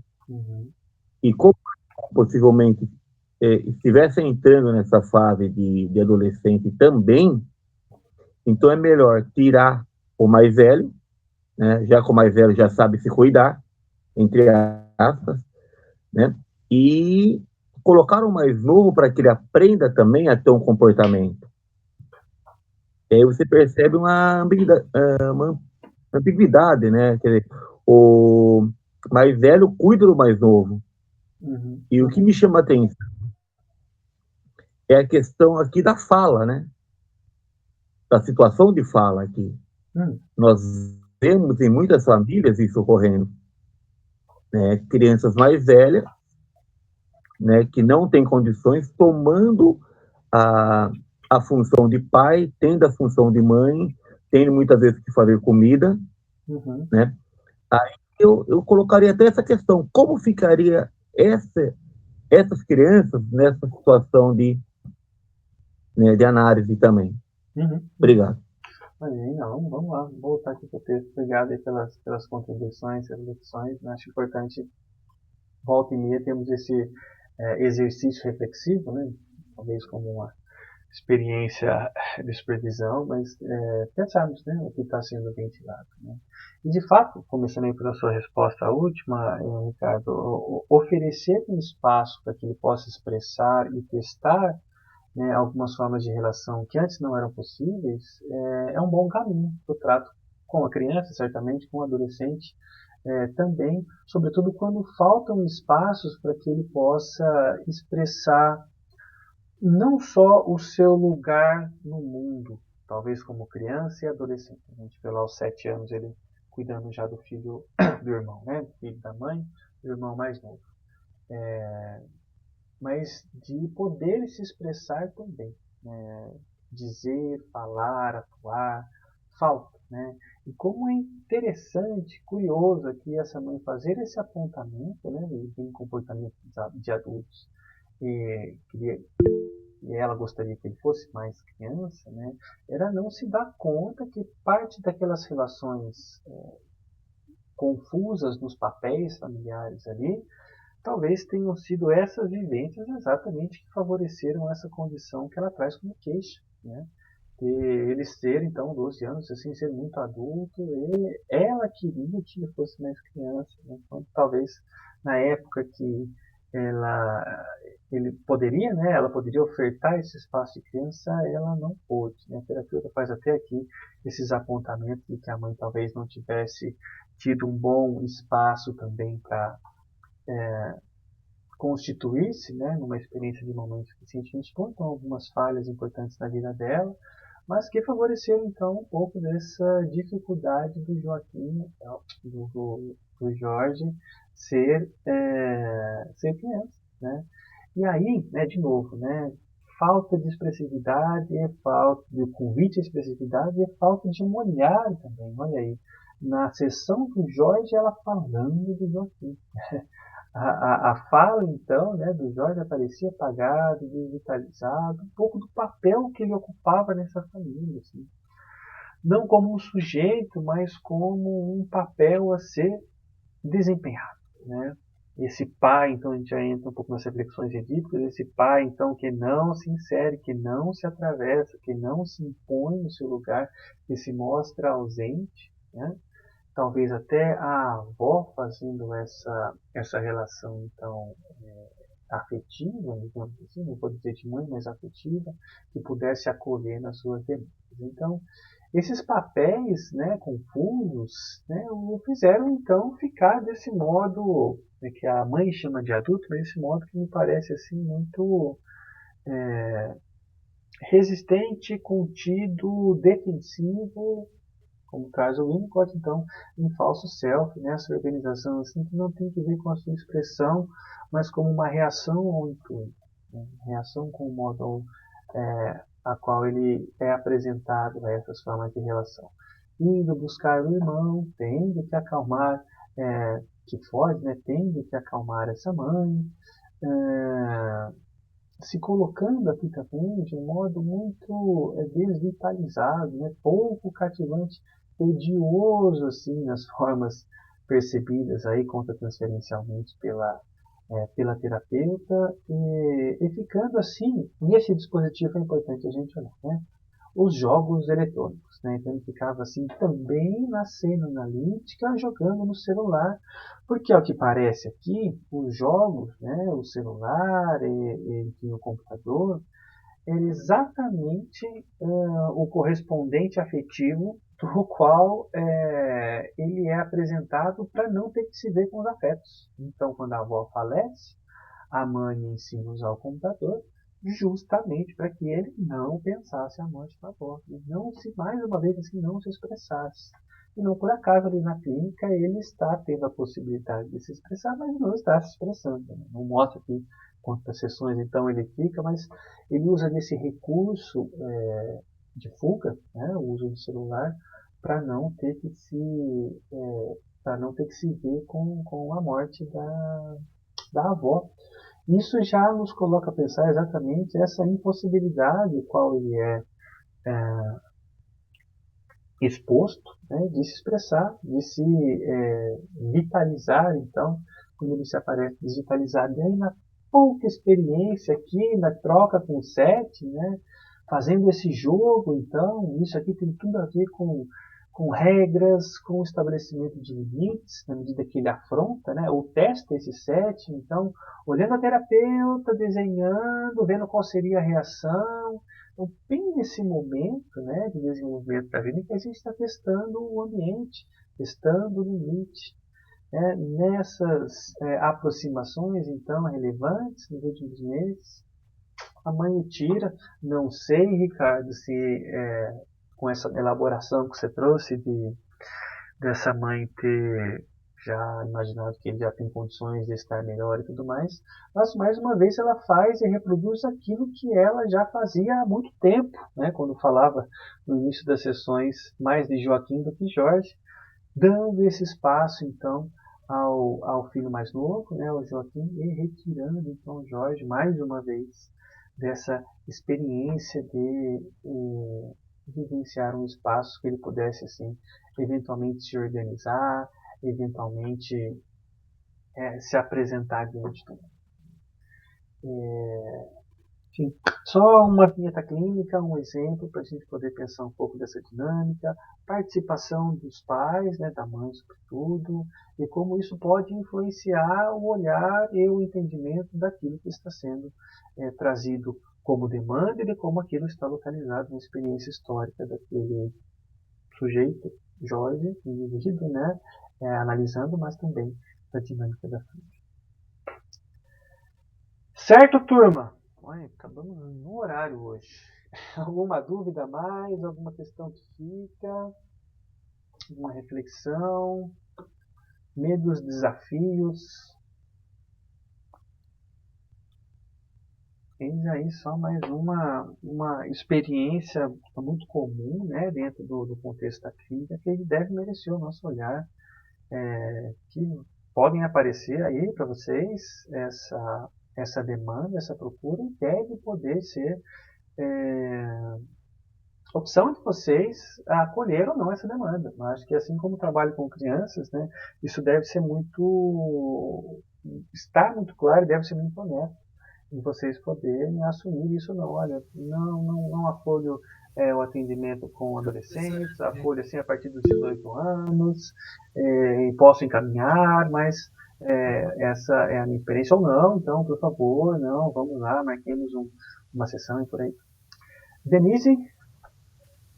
E como possivelmente estivessem entrando nessa fase de adolescente também, então é melhor tirar o mais velho, né, já que o mais velho já sabe se cuidar, entre aspas, né, e colocar o mais novo para que ele aprenda também a ter um comportamento. E aí você percebe uma ambiguidade, né? Quer dizer, o mais velho cuida do mais novo. Uhum. E o que me chama a atenção é a questão aqui da fala, né? Da situação de fala aqui. Nós vemos em muitas famílias isso ocorrendo, né? Crianças mais velhas, né? Que não têm condições, tomando a função de pai, tendo a função de mãe, tendo muitas vezes que fazer comida, né? Aí eu colocaria até essa questão: como ficaria essas crianças nessa situação né, de análise também? Obrigado. Não, vamos lá, vou voltar aqui para o texto. Obrigado aí pelas contribuições, reflexões. Acho importante, volta e meia, temos esse exercício reflexivo, né? Talvez como uma experiência de supervisão, mas pensarmos, né, o que está sendo ventilado, né? E de fato, começando aí pela sua resposta última, Ricardo, oferecer um espaço para que ele possa expressar e testar, né, algumas formas de relação que antes não eram possíveis, é um bom caminho para o trato com a criança, certamente, com o adolescente também, sobretudo quando faltam espaços para que ele possa expressar não só o seu lugar no mundo, talvez como criança e adolescente. A gente vê lá aos 7 anos ele cuidando já do filho do irmão, né? Do filho da mãe, do irmão mais novo. Mas de poder se expressar também, né? Dizer, falar, atuar, falta, né? E como é interessante, curioso aqui essa mãe fazer esse apontamento, né? Em comportamento de adultos. E ela gostaria que ele fosse mais criança, né? Era não se dar conta que parte daquelas relações confusas nos papéis familiares ali, talvez tenham sido essas vivências exatamente que favoreceram essa condição que ela traz como queixa, né? Que ele ser, então, 12 anos, assim, ser muito adulto, ela queria que ele fosse mais criança, né? Então, talvez na época que ele poderia, né? Ela poderia ofertar esse espaço de criança, ela não pôde, né? A terapeuta faz até aqui esses apontamentos de que a mãe talvez não tivesse tido um bom espaço também para constituir-se, né, numa experiência de momento suficientemente bom, então algumas falhas importantes na vida dela, mas que favoreceram então um pouco dessa dificuldade do Joaquim, do Jorge ser criança, né? E aí, né, de novo, né, falta de expressividade é falta de convite à expressividade, é falta de um olhar também. Olha aí, na sessão do Jorge, ela falando do Joaquim. A fala, então, né, do Jorge aparecia apagado, desvitalizado, um pouco do papel que ele ocupava nessa família. Assim. Não como um sujeito, mas como um papel a ser desempenhado. Né? Esse pai, então, a gente já entra um pouco nas reflexões edípicas, esse pai, então, que não se insere, que não se atravessa, que não se impõe no seu lugar, que se mostra ausente, né? Talvez até a avó fazendo essa relação, então, afetiva, digamos assim, não vou dizer de mãe, mas afetiva, que pudesse acolher nas suas demandas. Então, esses papéis, né, confusos, né, o fizeram, então, ficar desse modo, né, que a mãe chama de adulto, mas esse modo que me parece, assim, muito resistente, contido, defensivo, como traz o Winnicott, então, em falso self, nessa organização assim, que não tem que ver com a sua expressão, mas como uma reação ao intuito, né? Reação com o modo a qual ele é apresentado a essas formas de relação. Indo buscar o irmão, tendo que acalmar, que foge, né? Tendo que acalmar essa mãe, se colocando aqui também de um modo muito desvitalizado, né? Pouco cativante, odioso assim nas formas percebidas aí contratransferencialmente pela pela terapeuta, e ficando assim, nesse dispositivo é importante a gente olhar, né? Os jogos eletrônicos, né? Então ele ficava assim também na cena analítica jogando no celular, porque ao que parece aqui, os jogos, né? O celular e o computador, é exatamente o correspondente afetivo do qual ele é apresentado para não ter que se ver com os afetos. Então, quando a avó falece, a mãe ensina a usar o computador justamente para que ele não pensasse a morte da avó, e não se, mais uma vez assim, não se expressasse. E não por acaso ali na clínica ele está tendo a possibilidade de se expressar, mas não está se expressando. Né? Não mostra aqui quantas sessões então ele fica, mas ele usa desse recurso de fuga, né, o uso do celular, para não ter que se ver com a morte da avó. Isso já nos coloca a pensar exatamente essa impossibilidade qual ele é exposto, né, de se expressar, de se vitalizar. Então, quando ele se aparece desvitalizado, e aí na pouca experiência aqui, na troca com o Sete, né, fazendo esse jogo, então, isso aqui tem tudo a ver com regras, com estabelecimento de limites, na medida que ele afronta, né, ou testa esse Sete, então, olhando a terapeuta, desenhando, vendo qual seria a reação. Então, bem nesse momento, né, de desenvolvimento da vida, em que a gente está testando o ambiente, testando o limite. Nessas aproximações, então, relevantes nos últimos meses, a mãe o tira. Não sei, Ricardo, se com essa elaboração que você trouxe dessa mãe ter já imaginado que ele já tem condições de estar melhor e tudo mais, mas mais uma vez ela faz e reproduz aquilo que ela já fazia há muito tempo, né? Quando falava no início das sessões mais de Joaquim do que Jorge, dando esse espaço então ao filho mais novo, né, o Joaquim, e retirando então o Jorge mais uma vez dessa experiência de vivenciar um espaço que ele pudesse assim eventualmente se organizar, eventualmente se apresentar diante do mundo. Enfim, só uma vinheta clínica, um exemplo para a gente poder pensar um pouco dessa dinâmica, participação dos pais, né, da mãe sobretudo, e como isso pode influenciar o olhar e o entendimento daquilo que está sendo trazido como demanda e de como aquilo está localizado na experiência histórica daquele sujeito, Jorge, indivíduo, né, analisando, mas também da dinâmica da frente. Certo, turma? Acabamos no horário hoje. Alguma dúvida a mais? Alguma questão que fica? Alguma reflexão? Medos, desafios? Eis aí só mais uma experiência muito comum, né, dentro do contexto da clínica, que deve merecer o nosso olhar, que podem aparecer aí para vocês essa demanda, essa procura, e deve poder ser opção de vocês acolher ou não essa demanda. Eu acho que assim como trabalho com crianças, né, isso deve ser estar muito claro, deve ser muito honesto, e vocês poderem assumir isso. Não, olha, não acolho o atendimento com adolescentes, acolho assim a partir dos 18 anos, e posso encaminhar, mas essa é a minha experiência ou não, então, por favor, não, vamos lá, marquemos uma sessão e por aí. Denise?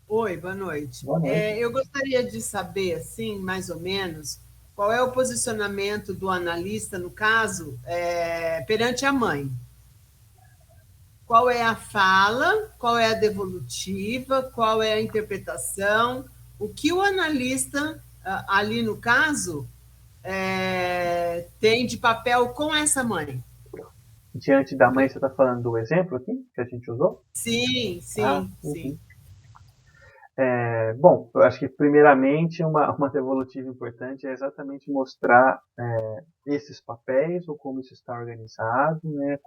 Oi, boa noite. Boa noite. Eu gostaria de saber, assim, mais ou menos, qual é o posicionamento do analista, no caso, perante a mãe. Qual é a fala, qual é a devolutiva, qual é a interpretação, o que o analista, ali no caso, tem de papel com essa mãe. Diante da mãe, você está falando do exemplo aqui, que a gente usou? Sim. Sim. Bom, eu acho que primeiramente uma devolutiva importante é exatamente mostrar esses papéis, ou como isso está organizado, né,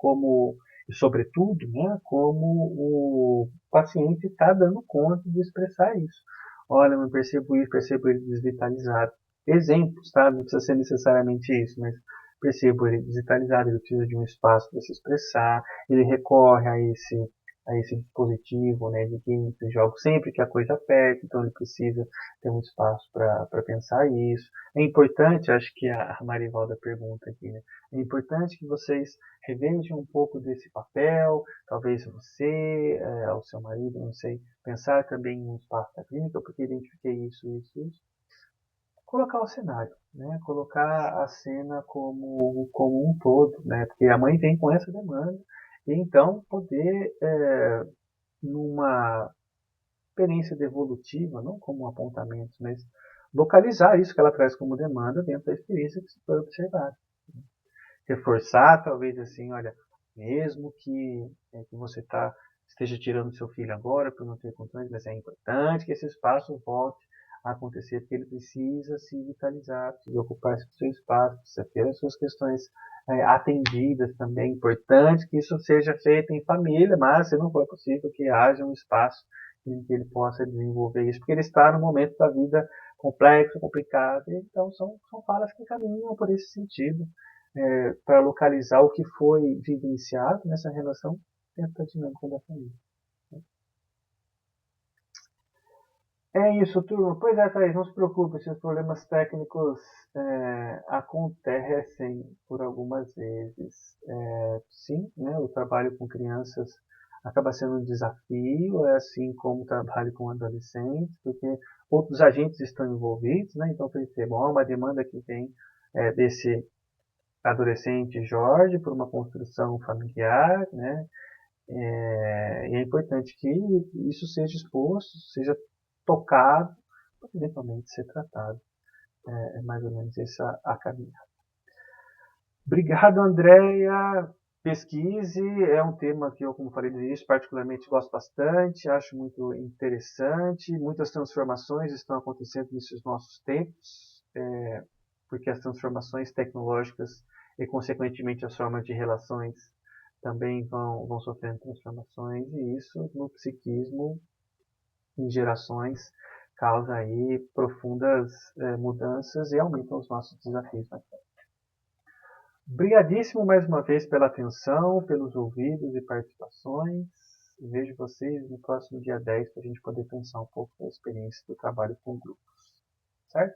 e sobretudo, né, como o paciente está dando conta de expressar isso. Olha, eu percebo ele desvitalizado. Exemplos, tá? Não precisa ser necessariamente isso, mas percebo ele digitalizado, ele precisa de um espaço para se expressar, ele recorre a esse dispositivo, né, de games, de jogos, sempre que a coisa aperta, então ele precisa ter um espaço para pensar isso. É importante, acho que a Marivalda pergunta aqui, né, é importante que vocês revejam um pouco desse papel, talvez você, o seu marido, não sei, pensar também em um espaço da clínica, porque identifiquei isso. Colocar o cenário, né, colocar a cena como um todo, né, porque a mãe vem com essa demanda, e então poder, numa experiência devolutiva, não como apontamentos, mas localizar isso que ela traz como demanda dentro da experiência que se foi observada. Reforçar, talvez assim, olha, mesmo que você esteja tirando seu filho agora por não ter condições, mas é importante que esse espaço volte a acontecer, porque ele precisa se vitalizar, precisa ocupar-se do seu espaço, precisa ter as suas questões atendidas também. É importante que isso seja feito em família, mas se não for possível, que haja um espaço em que ele possa desenvolver isso, porque ele está no momento da vida complexo, complicado, então são falas que caminham por esse sentido, para localizar o que foi vivenciado nessa relação dentro da dinâmica da família. É isso, turma. Pois é, Thaís, não se preocupe, esses problemas técnicos acontecem por algumas vezes. Sim, né, o trabalho com crianças acaba sendo um desafio, assim como o trabalho com adolescentes, porque outros agentes estão envolvidos, né, então percebam, há uma demanda que vem desse adolescente Jorge por uma construção familiar, né, e é importante que isso seja exposto, seja tocado, para eventualmente ser tratado. É mais ou menos essa a caminhada. Obrigado, Andréia. Pesquise, é um tema que eu, como falei no início, particularmente gosto bastante, acho muito interessante. Muitas transformações estão acontecendo nesses nossos tempos, porque as transformações tecnológicas e, consequentemente, as formas de relações também vão sofrendo transformações, e isso no psiquismo em gerações causa aí profundas mudanças e aumentam os nossos desafios. Obrigadíssimo mais uma vez pela atenção, pelos ouvidos e participações. Vejo vocês no próximo dia 10 para a gente poder pensar um pouco da experiência do trabalho com grupos. Certo?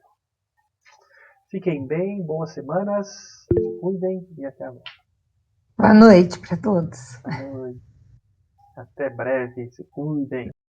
Fiquem bem, boas semanas, se cuidem e até agora. Boa noite para todos. Boa noite. Até breve, se cuidem.